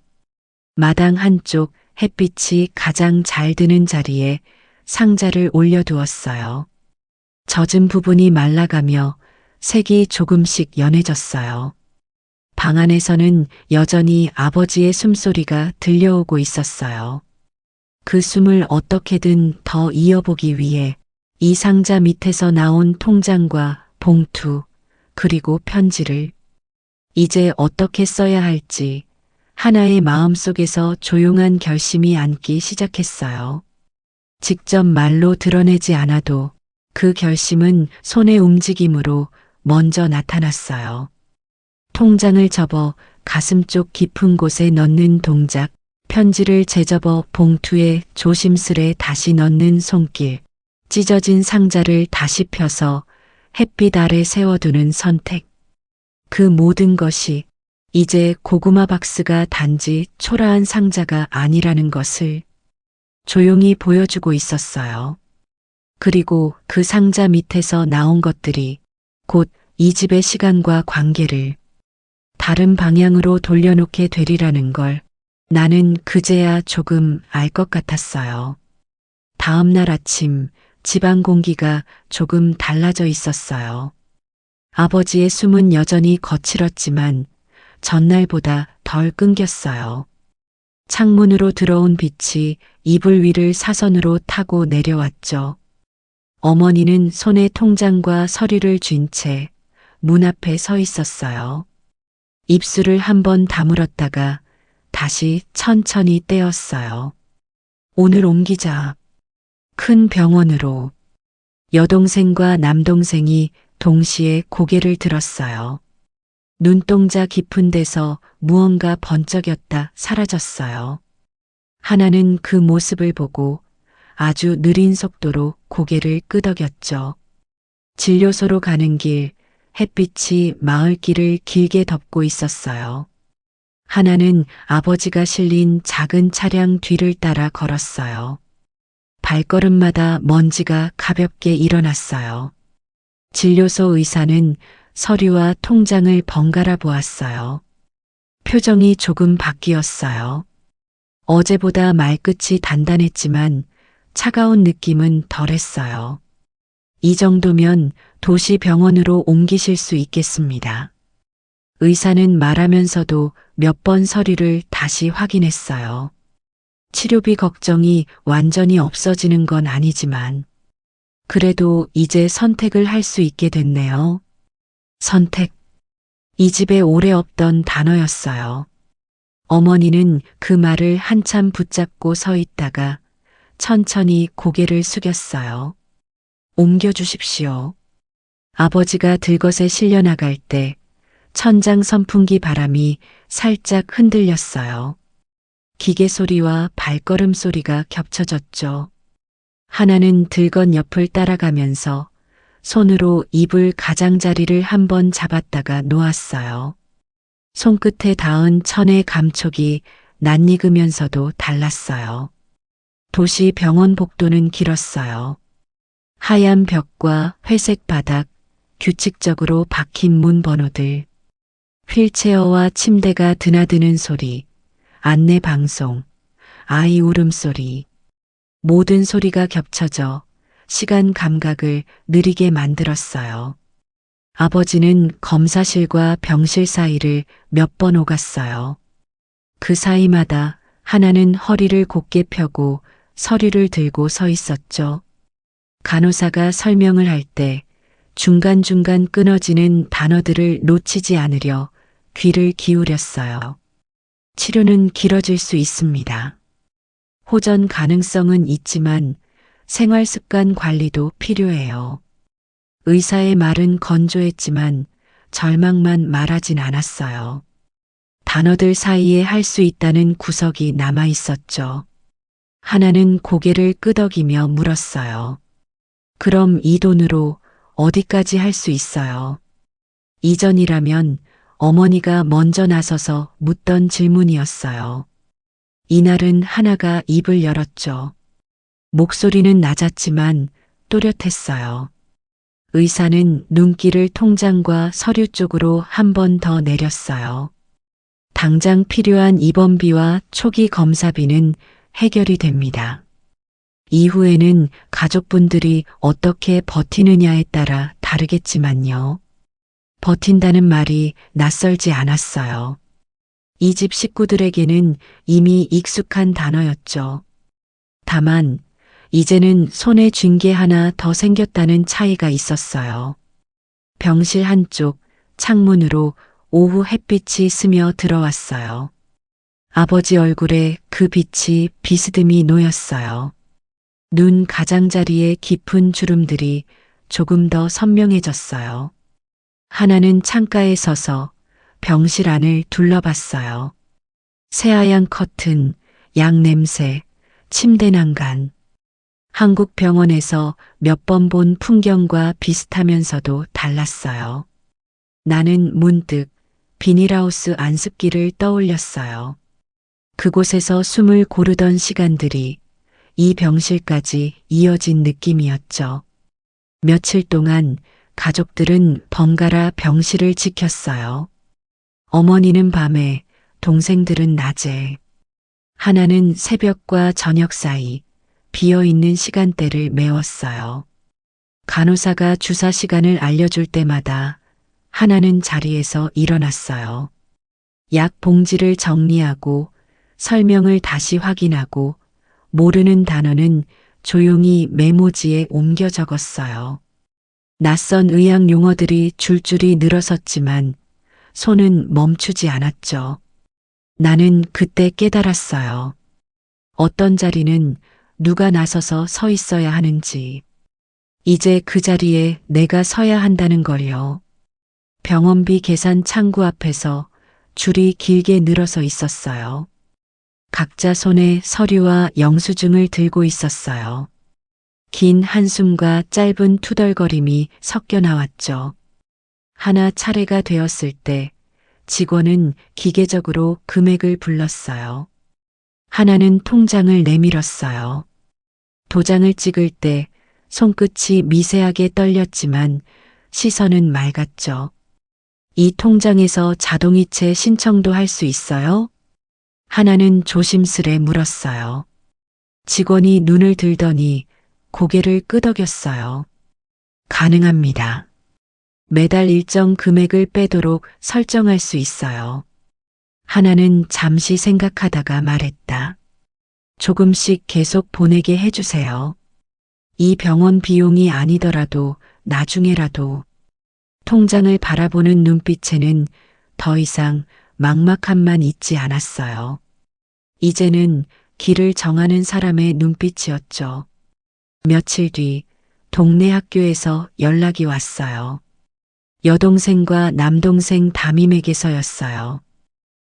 마당 한쪽 햇빛이 가장 잘 드는 자리에 상자를 올려두었어요. 젖은 부분이 말라가며 색이 조금씩 연해졌어요. 방 안에서는 여전히 아버지의 숨소리가 들려오고 있었어요. 그 숨을 어떻게든 더 이어보기 위해 이 상자 밑에서 나온 통장과 봉투, 그리고 편지를 이제 어떻게 써야 할지 하나의 마음속에서 조용한 결심이 앉기 시작했어요. 직접 말로 드러내지 않아도 그 결심은 손의 움직임으로 먼저 나타났어요. 통장을 접어 가슴 쪽 깊은 곳에 넣는 동작, 편지를 재접어 봉투에 조심스레 다시 넣는 손길, 찢어진 상자를 다시 펴서 햇빛 아래 세워두는 선택. 그 모든 것이 이제 고구마 박스가 단지 초라한 상자가 아니라는 것을 조용히 보여주고 있었어요. 그리고 그 상자 밑에서 나온 것들이 곧 이 집의 시간과 관계를 다른 방향으로 돌려놓게 되리라는 걸 나는 그제야 조금 알 것 같았어요. 다음 날 아침 집안 공기가 조금 달라져 있었어요. 아버지의 숨은 여전히 거칠었지만 전날보다 덜 끊겼어요. 창문으로 들어온 빛이 이불 위를 사선으로 타고 내려왔죠. 어머니는 손에 통장과 서류를 쥔 채 문 앞에 서 있었어요. 입술을 한번 다물었다가 다시 천천히 떼었어요. 오늘 옮기자. 큰 병원으로. 여동생과 남동생이 동시에 고개를 들었어요. 눈동자 깊은 데서 무언가 번쩍였다 사라졌어요. 하나는 그 모습을 보고 아주 느린 속도로 고개를 끄덕였죠. 진료소로 가는 길, 햇빛이 마을길을 길게 덮고 있었어요. 하나는 아버지가 실린 작은 차량 뒤를 따라 걸었어요. 발걸음마다 먼지가 가볍게 일어났어요. 진료소 의사는 서류와 통장을 번갈아 보았어요. 표정이 조금 바뀌었어요. 어제보다 말끝이 단단했지만 차가운 느낌은 덜했어요. 이 정도면 도시 병원으로 옮기실 수 있겠습니다. 의사는 말하면서도 몇 번 서류를 다시 확인했어요. 치료비 걱정이 완전히 없어지는 건 아니지만 그래도 이제 선택을 할 수 있게 됐네요. 선택. 이 집에 오래 없던 단어였어요. 어머니는 그 말을 한참 붙잡고 서 있다가 천천히 고개를 숙였어요. 옮겨주십시오. 아버지가 들것에 실려 나갈 때 천장 선풍기 바람이 살짝 흔들렸어요. 기계 소리와 발걸음 소리가 겹쳐졌죠. 하나는 들건 옆을 따라가면서 손으로 이불 가장자리를 한번 잡았다가 놓았어요. 손끝에 닿은 천의 감촉이 낯익으면서도 달랐어요. 도시 병원 복도는 길었어요. 하얀 벽과 회색 바닥, 규칙적으로 박힌 문 번호들, 휠체어와 침대가 드나드는 소리, 안내 방송, 아이 울음소리, 모든 소리가 겹쳐져 시간 감각을 느리게 만들었어요. 아버지는 검사실과 병실 사이를 몇 번 오갔어요. 그 사이마다 하나는 허리를 곧게 펴고 서류를 들고 서 있었죠. 간호사가 설명을 할 때 중간중간 끊어지는 단어들을 놓치지 않으려 귀를 기울였어요. 치료는 길어질 수 있습니다. 호전 가능성은 있지만 생활 습관 관리도 필요해요. 의사의 말은 건조했지만 절망만 말하진 않았어요. 단어들 사이에 할 수 있다는 구석이 남아 있었죠. 하나는 고개를 끄덕이며 물었어요. 그럼 이 돈으로 어디까지 할 수 있어요? 이전이라면 어머니가 먼저 나서서 묻던 질문이었어요. 이날은 하나가 입을 열었죠. 목소리는 낮았지만 또렷했어요. 의사는 눈길을 통장과 서류 쪽으로 한 번 더 내렸어요. 당장 필요한 입원비와 초기 검사비는 해결이 됩니다. 이후에는 가족분들이 어떻게 버티느냐에 따라 다르겠지만요. 버틴다는 말이 낯설지 않았어요. 이 집 식구들에게는 이미 익숙한 단어였죠. 다만 이제는 손에 쥔 게 하나 더 생겼다는 차이가 있었어요. 병실 한쪽 창문으로 오후 햇빛이 스며 들어왔어요. 아버지 얼굴에 그 빛이 비스듬히 놓였어요. 눈 가장자리에 깊은 주름들이 조금 더 선명해졌어요. 하나는 창가에 서서 병실 안을 둘러봤어요. 새하얀 커튼, 약 냄새, 침대 난간. 한국 병원에서 몇 번 본 풍경과 비슷하면서도 달랐어요. 나는 문득 비닐하우스 안습기를 떠올렸어요. 그곳에서 숨을 고르던 시간들이 이 병실까지 이어진 느낌이었죠. 며칠 동안 가족들은 번갈아 병실을 지켰어요. 어머니는 밤에, 동생들은 낮에. 하나는 새벽과 저녁 사이 비어있는 시간대를 메웠어요. 간호사가 주사 시간을 알려줄 때마다 하나는 자리에서 일어났어요. 약 봉지를 정리하고 설명을 다시 확인하고 모르는 단어는 조용히 메모지에 옮겨 적었어요. 낯선 의학 용어들이 줄줄이 늘어섰지만 손은 멈추지 않았죠. 나는 그때 깨달았어요. 어떤 자리는 누가 나서서 서 있어야 하는지. 이제 그 자리에 내가 서야 한다는 걸요. 병원비 계산 창구 앞에서 줄이 길게 늘어서 있었어요. 각자 손에 서류와 영수증을 들고 있었어요. 긴 한숨과 짧은 투덜거림이 섞여 나왔죠. 하나 차례가 되었을 때 직원은 기계적으로 금액을 불렀어요. 하나는 통장을 내밀었어요. 도장을 찍을 때 손끝이 미세하게 떨렸지만 시선은 맑았죠. 이 통장에서 자동이체 신청도 할 수 있어요? 하나는 조심스레 물었어요. 직원이 눈을 들더니 고개를 끄덕였어요. 가능합니다. 매달 일정 금액을 빼도록 설정할 수 있어요. 하나는 잠시 생각하다가 말했다. 조금씩 계속 보내게 해주세요. 이 병원 비용이 아니더라도 나중에라도. 통장을 바라보는 눈빛에는 더 이상 막막함만 있지 않았어요. 이제는 길을 정하는 사람의 눈빛이었죠. 며칠 뒤 동네 학교에서 연락이 왔어요. 여동생과 남동생 담임에게서였어요.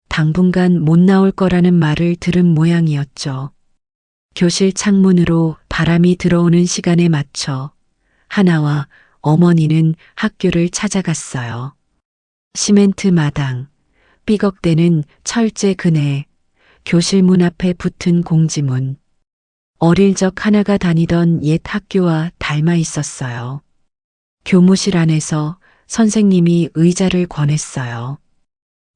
당분간 못 나올 거라는 말을 들은 모양이었죠. 교실 창문으로 바람이 들어오는 시간에 맞춰 하나와 어머니는 학교를 찾아갔어요. 시멘트 마당, 삐걱대는 철제 그네, 교실 문 앞에 붙은 공지문. 어릴 적 하나가 다니던 옛 학교와 닮아 있었어요. 교무실 안에서 선생님이 의자를 권했어요.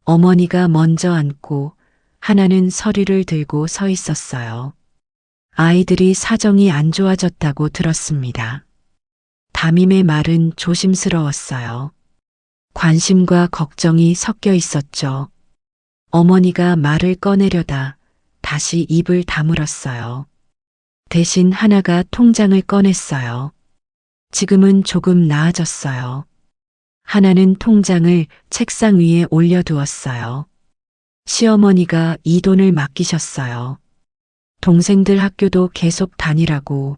어머니가 먼저 앉고 하나는 서류를 들고 서 있었어요. 아이들이 사정이 안 좋아졌다고 들었습니다. 담임의 말은 조심스러웠어요. 관심과 걱정이 섞여 있었죠. 어머니가 말을 꺼내려다 다시 입을 다물었어요. 대신 하나가 통장을 꺼냈어요. 지금은 조금 나아졌어요. 하나는 통장을 책상 위에 올려두었어요. 시어머니가 이 돈을 맡기셨어요. 동생들 학교도 계속 다니라고.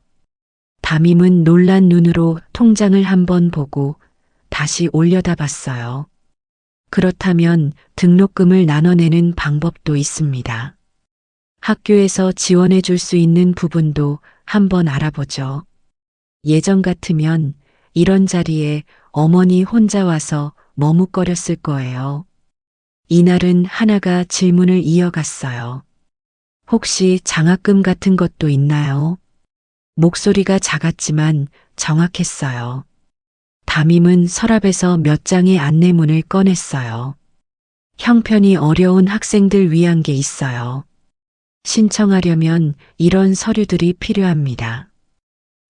담임은 놀란 눈으로 통장을 한번 보고 다시 올려다 봤어요. 그렇다면 등록금을 나눠내는 방법도 있습니다. 학교에서 지원해 줄 수 있는 부분도 한번 알아보죠. 예전 같으면 이런 자리에 어머니 혼자 와서 머뭇거렸을 거예요. 이날은 하나가 질문을 이어갔어요. 혹시 장학금 같은 것도 있나요? 목소리가 작았지만 정확했어요. 담임은 서랍에서 몇 장의 안내문을 꺼냈어요. 형편이 어려운 학생들 위한 게 있어요. 신청하려면 이런 서류들이 필요합니다.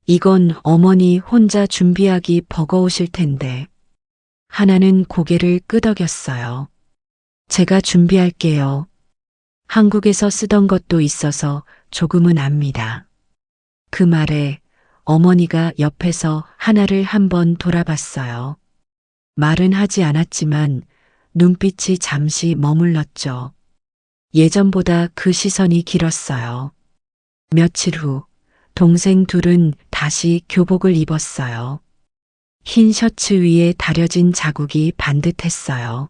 이건 어머니 혼자 준비하기 버거우실 텐데. 하나는 고개를 끄덕였어요. 제가 준비할게요. 한국에서 쓰던 것도 있어서 조금은 압니다. 그 말에 어머니가 옆에서 하나를 한번 돌아봤어요. 말은 하지 않았지만 눈빛이 잠시 머물렀죠. 예전보다 그 시선이 길었어요. 며칠 후 동생 둘은 다시 교복을 입었어요. 흰 셔츠 위에 다려진 자국이 반듯했어요.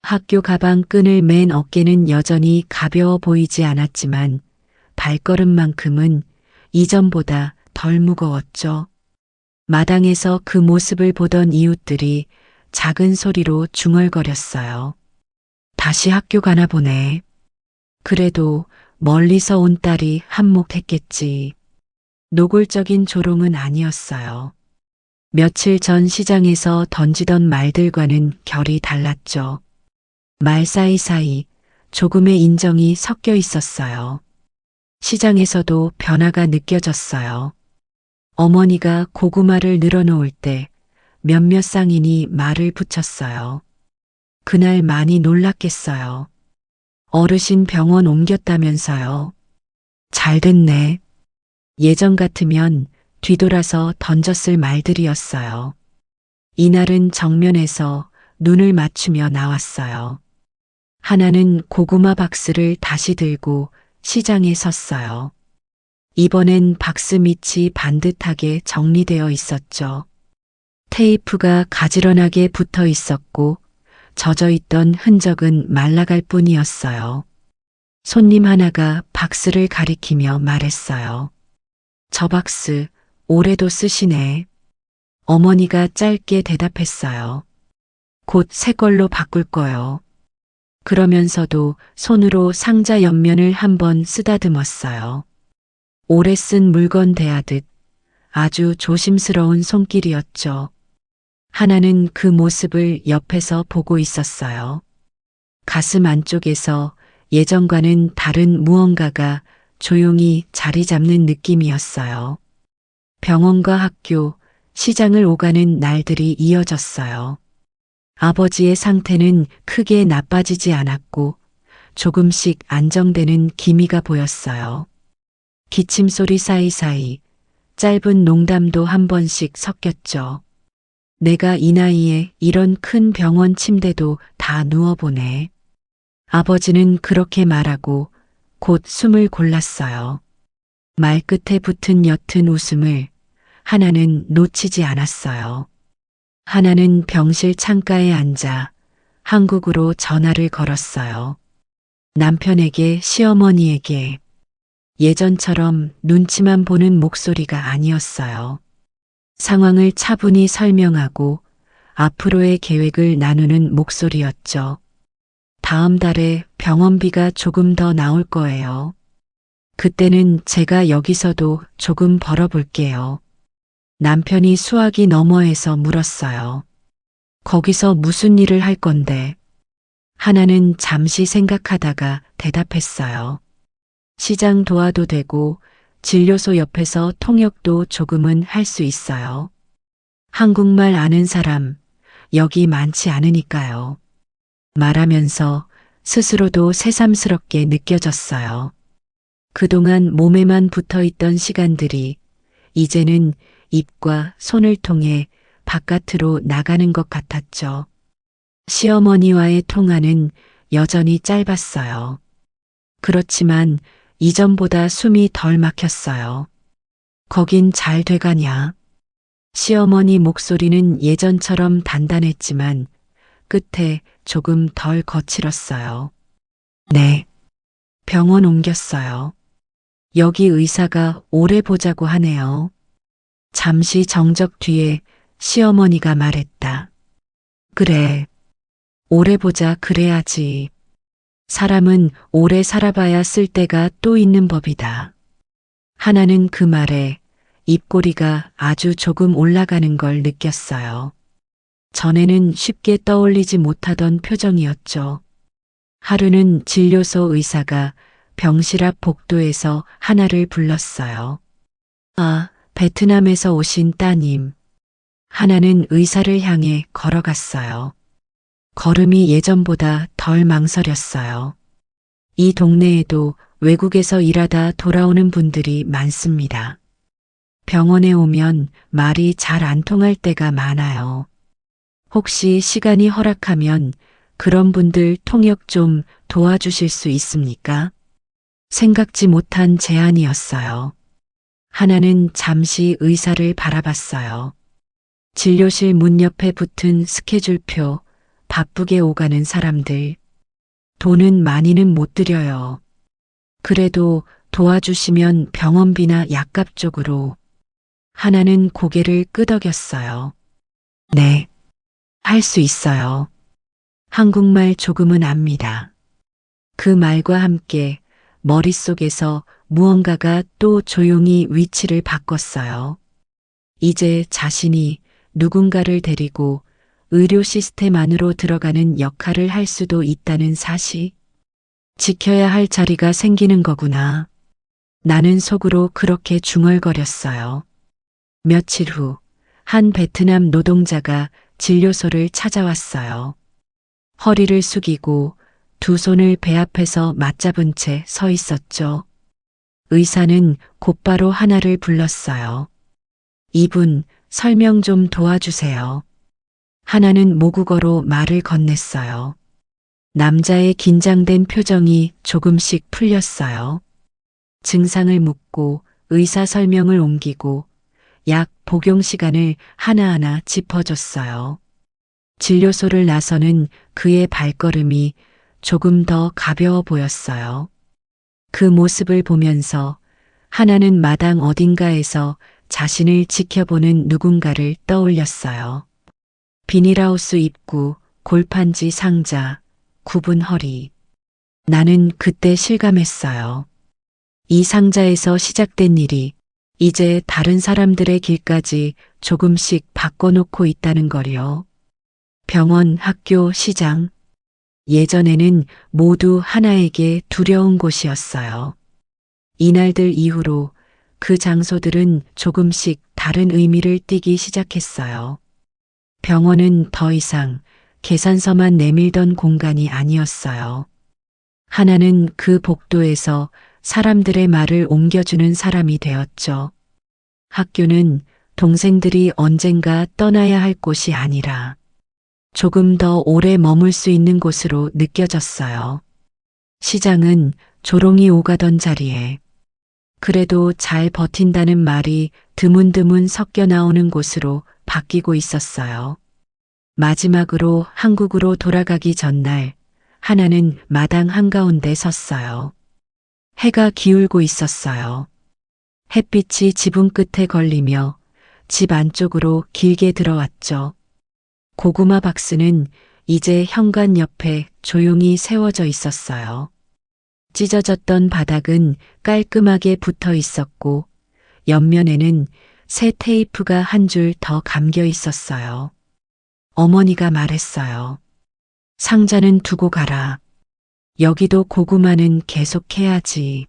학교 가방 끈을 맨 어깨는 여전히 가벼워 보이지 않았지만 발걸음만큼은 이전보다 덜 무거웠죠. 마당에서 그 모습을 보던 이웃들이 작은 소리로 중얼거렸어요. 다시 학교 가나 보네. 그래도 멀리서 온 딸이 한몫했겠지. 노골적인 조롱은 아니었어요. 며칠 전 시장에서 던지던 말들과는 결이 달랐죠. 말 사이사이 조금의 인정이 섞여 있었어요. 시장에서도 변화가 느껴졌어요. 어머니가 고구마를 늘어놓을 때 몇몇 상인이 말을 붙였어요. 그날 많이 놀랐겠어요. 어르신 병원 옮겼다면서요. 잘 됐네. 예전 같으면 뒤돌아서 던졌을 말들이었어요. 이날은 정면에서 눈을 맞추며 나왔어요. 하나는 고구마 박스를 다시 들고 시장에 섰어요. 이번엔 박스 밑이 반듯하게 정리되어 있었죠. 테이프가 가지런하게 붙어 있었고 젖어 있던 흔적은 말라갈 뿐이었어요. 손님 하나가 박스를 가리키며 말했어요. 저 박스 올해도 쓰시네. 어머니가 짧게 대답했어요. 곧 새 걸로 바꿀 거요. 그러면서도 손으로 상자 옆면을 한번 쓰다듬었어요. 오래 쓴 물건 대하듯 아주 조심스러운 손길이었죠. 하나는 그 모습을 옆에서 보고 있었어요. 가슴 안쪽에서 예전과는 다른 무언가가 조용히 자리 잡는 느낌이었어요. 병원과 학교, 시장을 오가는 날들이 이어졌어요. 아버지의 상태는 크게 나빠지지 않았고 조금씩 안정되는 기미가 보였어요. 기침 소리 사이사이 짧은 농담도 한 번씩 섞였죠. 내가 이 나이에 이런 큰 병원 침대도 다 누워보네. 아버지는 그렇게 말하고 곧 숨을 골랐어요. 말끝에 붙은 옅은 웃음을 하나는 놓치지 않았어요. 하나는 병실 창가에 앉아 한국으로 전화를 걸었어요. 남편에게, 시어머니에게. 예전처럼 눈치만 보는 목소리가 아니었어요. 상황을 차분히 설명하고 앞으로의 계획을 나누는 목소리였죠. 다음 달에 병원비가 조금 더 나올 거예요. 그때는 제가 여기서도 조금 벌어볼게요. 남편이 수화기 너머에서 물었어요. 거기서 무슨 일을 할 건데? 하나는 잠시 생각하다가 대답했어요. 시장 도와도 되고 진료소 옆에서 통역도 조금은 할 수 있어요. 한국말 아는 사람 여기 많지 않으니까요. 말하면서 스스로도 새삼스럽게 느껴졌어요. 그동안 몸에만 붙어 있던 시간들이 이제는 입과 손을 통해 바깥으로 나가는 것 같았죠. 시어머니와의 통화는 여전히 짧았어요. 그렇지만 이전보다 숨이 덜 막혔어요. 거긴 잘 돼가냐? 시어머니 목소리는 예전처럼 단단했지만 끝에 조금 덜 거칠었어요. 네. 병원 옮겼어요. 여기 의사가 오래 보자고 하네요. 잠시 정적 뒤에 시어머니가 말했다. 그래. 오래 보자 그래야지. 사람은 오래 살아봐야 쓸 때가 또 있는 법이다. 하나는 그 말에 입꼬리가 아주 조금 올라가는 걸 느꼈어요. 전에는 쉽게 떠올리지 못하던 표정이었죠. 하루는 진료소 의사가 병실 앞 복도에서 하나를 불렀어요. 아, 베트남에서 오신 따님. 하나는 의사를 향해 걸어갔어요. 걸음이 예전보다 덜 망설였어요. 이 동네에도 외국에서 일하다 돌아오는 분들이 많습니다. 병원에 오면 말이 잘 안 통할 때가 많아요. 혹시 시간이 허락하면 그런 분들 통역 좀 도와주실 수 있습니까? 생각지 못한 제안이었어요. 하나는 잠시 의사를 바라봤어요. 진료실 문 옆에 붙은 스케줄표, 바쁘게 오가는 사람들. 돈은 많이는 못 드려요. 그래도 도와주시면 병원비나 약값 쪽으로. 하나는 고개를 끄덕였어요. 네, 할 수 있어요. 한국말 조금은 압니다. 그 말과 함께 머릿속에서 무언가가 또 조용히 위치를 바꿨어요. 이제 자신이 누군가를 데리고 의료 시스템 안으로 들어가는 역할을 할 수도 있다는 사실. 지켜야 할 자리가 생기는 거구나. 나는 속으로 그렇게 중얼거렸어요. 며칠 후, 한 베트남 노동자가 진료소를 찾아왔어요. 허리를 숙이고 두 손을 배 앞에서 맞잡은 채 서 있었죠. 의사는 곧바로 하나를 불렀어요. 이분 설명 좀 도와주세요. 하나는 모국어로 말을 건넸어요. 남자의 긴장된 표정이 조금씩 풀렸어요. 증상을 묻고 의사 설명을 옮기고 약 복용 시간을 하나하나 짚어줬어요. 진료소를 나서는 그의 발걸음이 조금 더 가벼워 보였어요. 그 모습을 보면서 하나는 마당 어딘가에서 자신을 지켜보는 누군가를 떠올렸어요. 비닐하우스 입구, 골판지 상자, 굽은 허리. 나는 그때 실감했어요. 이 상자에서 시작된 일이 이제 다른 사람들의 길까지 조금씩 바꿔놓고 있다는 거요. 병원, 학교, 시장. 예전에는 모두 하나에게 두려운 곳이었어요. 이날들 이후로 그 장소들은 조금씩 다른 의미를 띠기 시작했어요. 병원은 더 이상 계산서만 내밀던 공간이 아니었어요. 하나는 그 복도에서 사람들의 말을 옮겨주는 사람이 되었죠. 학교는 동생들이 언젠가 떠나야 할 곳이 아니라 조금 더 오래 머물 수 있는 곳으로 느껴졌어요. 시장은 조롱이 오가던 자리에 그래도 잘 버틴다는 말이 드문드문 섞여 나오는 곳으로 바뀌고 있었어요. 마지막으로 한국으로 돌아가기 전날 하나는 마당 한가운데 섰어요. 해가 기울고 있었어요. 햇빛이 지붕 끝에 걸리며 집 안쪽으로 길게 들어왔죠. 고구마 박스는 이제 현관 옆에 조용히 세워져 있었어요. 찢어졌던 바닥은 깔끔하게 붙어 있었고 옆면에는 새 테이프가 한 줄 더 감겨 있었어요. 어머니가 말했어요. 상자는 두고 가라. 여기도 고구마는 계속해야지.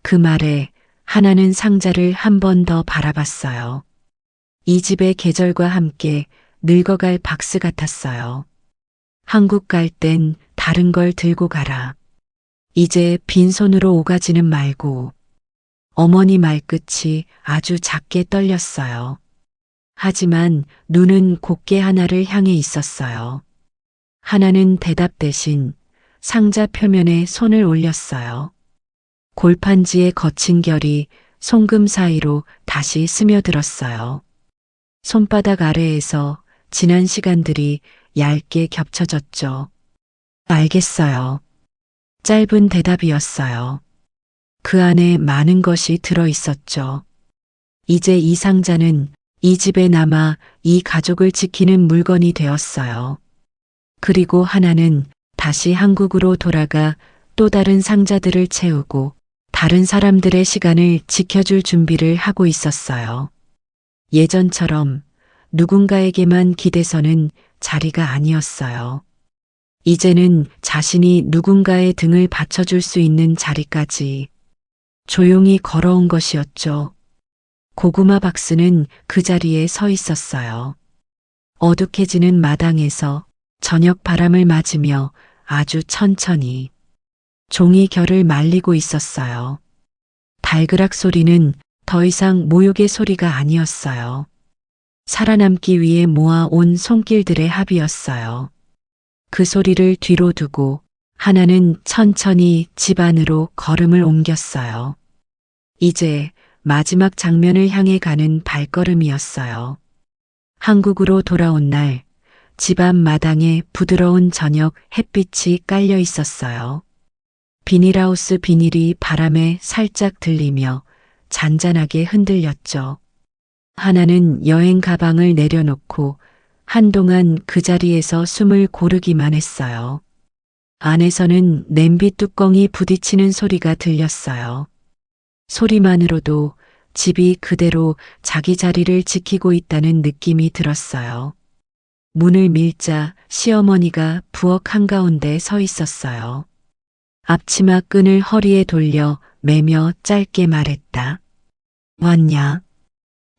그 말에 하나는 상자를 한 번 더 바라봤어요. 이 집의 계절과 함께 늙어갈 박스 같았어요. 한국 갈 땐 다른 걸 들고 가라. 이제 빈손으로 오가지는 말고. 어머니 말끝이 아주 작게 떨렸어요. 하지만 눈은 곱게 하나를 향해 있었어요. 하나는 대답 대신 상자 표면에 손을 올렸어요. 골판지의 거친 결이 송금 사이로 다시 스며들었어요. 손바닥 아래에서 지난 시간들이 얇게 겹쳐졌죠. 알겠어요. 짧은 대답이었어요. 그 안에 많은 것이 들어 있었죠. 이제 이 상자는 이 집에 남아 이 가족을 지키는 물건이 되었어요. 그리고 하나는 다시 한국으로 돌아가 또 다른 상자들을 채우고 다른 사람들의 시간을 지켜줄 준비를 하고 있었어요. 예전처럼 누군가에게만 기대서는 자리가 아니었어요. 이제는 자신이 누군가의 등을 받쳐줄 수 있는 자리까지 조용히 걸어온 것이었죠. 고구마 박스는 그 자리에 서 있었어요. 어둑해지는 마당에서 저녁 바람을 맞으며 아주 천천히 종이 결을 말리고 있었어요. 달그락 소리는 더 이상 모욕의 소리가 아니었어요. 살아남기 위해 모아온 손길들의 합이었어요. 그 소리를 뒤로 두고 하나는 천천히 집 안으로 걸음을 옮겼어요. 이제 마지막 장면을 향해 가는 발걸음이었어요. 한국으로 돌아온 날, 집안 마당에 부드러운 저녁 햇빛이 깔려 있었어요. 비닐하우스 비닐이 바람에 살짝 들리며 잔잔하게 흔들렸죠. 하나는 여행 가방을 내려놓고 한동안 그 자리에서 숨을 고르기만 했어요. 안에서는 냄비 뚜껑이 부딪히는 소리가 들렸어요. 소리만으로도 집이 그대로 자기 자리를 지키고 있다는 느낌이 들었어요. 문을 밀자 시어머니가 부엌 한가운데 서 있었어요. 앞치마 끈을 허리에 돌려 매며 짧게 말했다. 왔냐?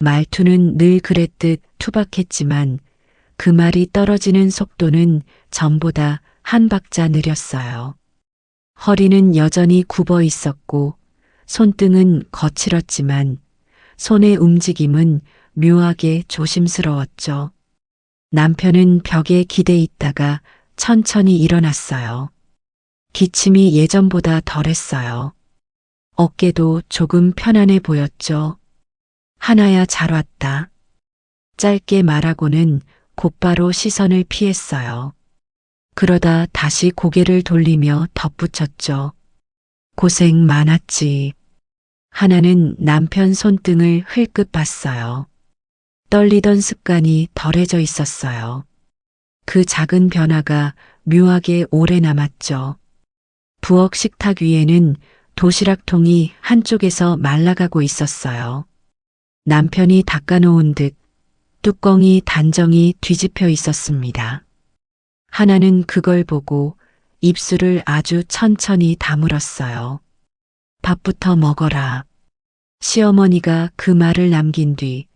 말투는 늘 그랬듯 투박했지만 그 말이 떨어지는 속도는 전보다 한 박자 느렸어요. 허리는 여전히 굽어 있었고 손등은 거칠었지만 손의 움직임은 묘하게 조심스러웠죠. 남편은 벽에 기대 있다가 천천히 일어났어요. 기침이 예전보다 덜했어요. 어깨도 조금 편안해 보였죠. 하나야 잘 왔다. 짧게 말하고는 곧바로 시선을 피했어요. 그러다 다시 고개를 돌리며 덧붙였죠. 고생 많았지. 하나는 남편 손등을 흘끗 봤어요. 떨리던 습관이 덜해져 있었어요. 그 작은 변화가 묘하게 오래 남았죠. 부엌 식탁 위에는 도시락통이 한쪽에서 말라가고 있었어요. 남편이 닦아놓은 듯 뚜껑이 단정히 뒤집혀 있었습니다. 하나는 그걸 보고 입술을 아주 천천히 다물었어요. 밥부터 먹어라. 시어머니가 그 말을 남긴 뒤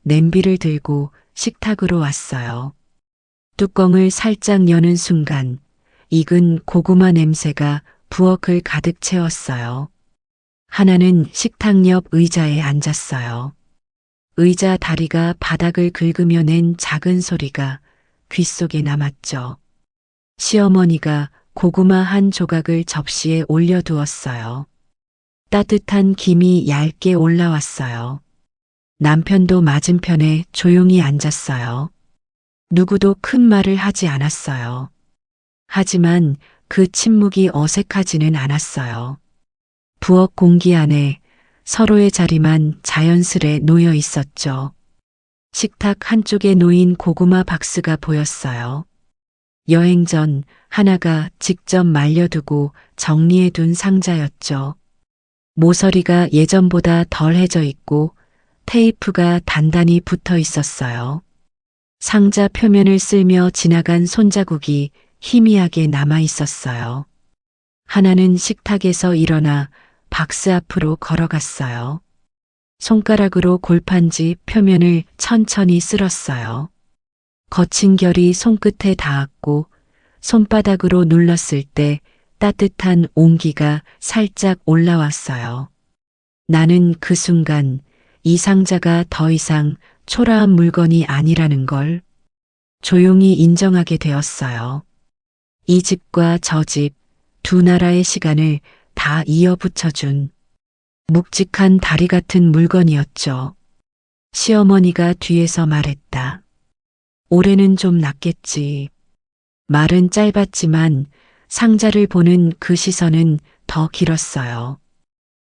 냄비를 들고 식탁으로 왔어요. 뚜껑을 살짝 여는 순간 익은 고구마 냄새가 부엌을 가득 채웠어요. 하나는 식탁 옆 의자에 앉았어요. 의자 다리가 바닥을 긁으며 낸 작은 소리가 귓속에 남았죠. 시어머니가 고구마 한 조각을 접시에 올려두었어요. 따뜻한 김이 얇게 올라왔어요. 남편도 맞은편에 조용히 앉았어요. 누구도 큰 말을 하지 않았어요. 하지만 그 침묵이 어색하지는 않았어요. 부엌 공기 안에 서로의 자리만 자연스레 놓여 있었죠. 식탁 한쪽에 놓인 고구마 박스가 보였어요. 여행 전 하나가 직접 말려두고 정리해둔 상자였죠. 모서리가 예전보다 덜해져 있고 테이프가 단단히 붙어 있었어요. 상자 표면을 쓸며 지나간 손자국이 희미하게 남아 있었어요. 하나는 식탁에서 일어나 박스 앞으로 걸어갔어요. 손가락으로 골판지 표면을 천천히 쓸었어요. 거친 결이 손끝에 닿았고 손바닥으로 눌렀을 때 따뜻한 온기가 살짝 올라왔어요. 나는 그 순간 이 상자가 더 이상 초라한 물건이 아니라는 걸 조용히 인정하게 되었어요. 이 집과 저 집, 두 나라의 시간을 다 이어붙여준 묵직한 다리 같은 물건이었죠. 시어머니가 뒤에서 말했다. 올해는 좀 낫겠지. 말은 짧았지만 상자를 보는 그 시선은 더 길었어요.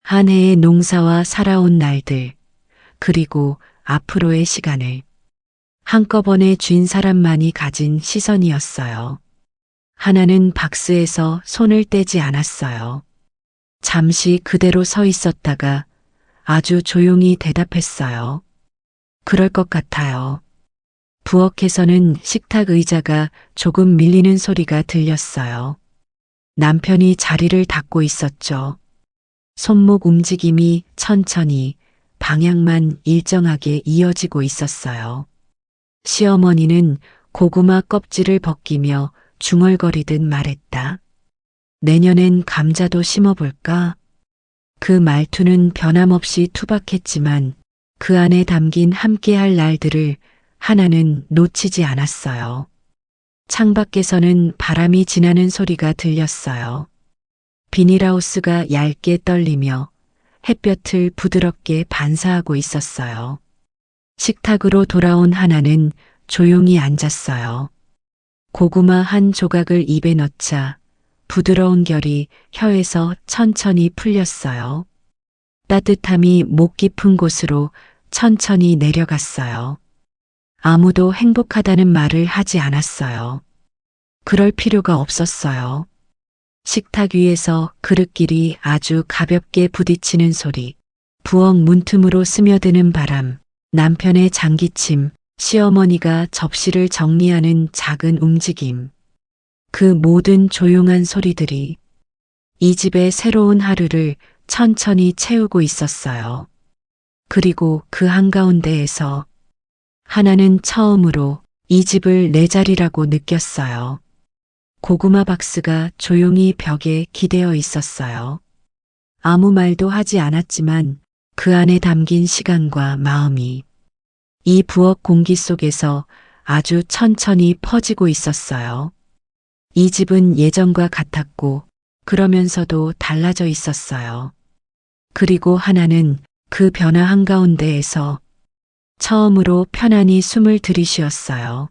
한 해의 농사와 살아온 날들, 그리고 앞으로의 시간을 한꺼번에 쥔 사람만이 가진 시선이었어요. 하나는 박스에서 손을 떼지 않았어요. 잠시 그대로 서 있었다가 아주 조용히 대답했어요. 그럴 것 같아요. 부엌에서는 식탁 의자가 조금 밀리는 소리가 들렸어요. 남편이 자리를 닦고 있었죠. 손목 움직임이 천천히 방향만 일정하게 이어지고 있었어요. 시어머니는 고구마 껍질을 벗기며 중얼거리듯 말했다. 내년엔 감자도 심어볼까? 그 말투는 변함없이 투박했지만 그 안에 담긴 함께할 날들을 하나는 놓치지 않았어요. 창밖에서는 바람이 지나는 소리가 들렸어요. 비닐하우스가 얇게 떨리며 햇볕을 부드럽게 반사하고 있었어요. 식탁으로 돌아온 하나는 조용히 앉았어요. 고구마 한 조각을 입에 넣자 부드러운 결이 혀에서 천천히 풀렸어요. 따뜻함이 목 깊은 곳으로 천천히 내려갔어요. 아무도 행복하다는 말을 하지 않았어요. 그럴 필요가 없었어요. 식탁 위에서 그릇끼리 아주 가볍게 부딪히는 소리, 부엌 문틈으로 스며드는 바람, 남편의 장기침, 시어머니가 접시를 정리하는 작은 움직임. 그 모든 조용한 소리들이 이 집의 새로운 하루를 천천히 채우고 있었어요. 그리고 그 한가운데에서 하나는 처음으로 이 집을 내 자리라고 느꼈어요. 고구마 박스가 조용히 벽에 기대어 있었어요. 아무 말도 하지 않았지만 그 안에 담긴 시간과 마음이 이 부엌 공기 속에서 아주 천천히 퍼지고 있었어요. 이 집은 예전과 같았고 그러면서도 달라져 있었어요. 그리고 하나는 그 변화 한가운데에서 처음으로 편안히 숨을 들이쉬었어요.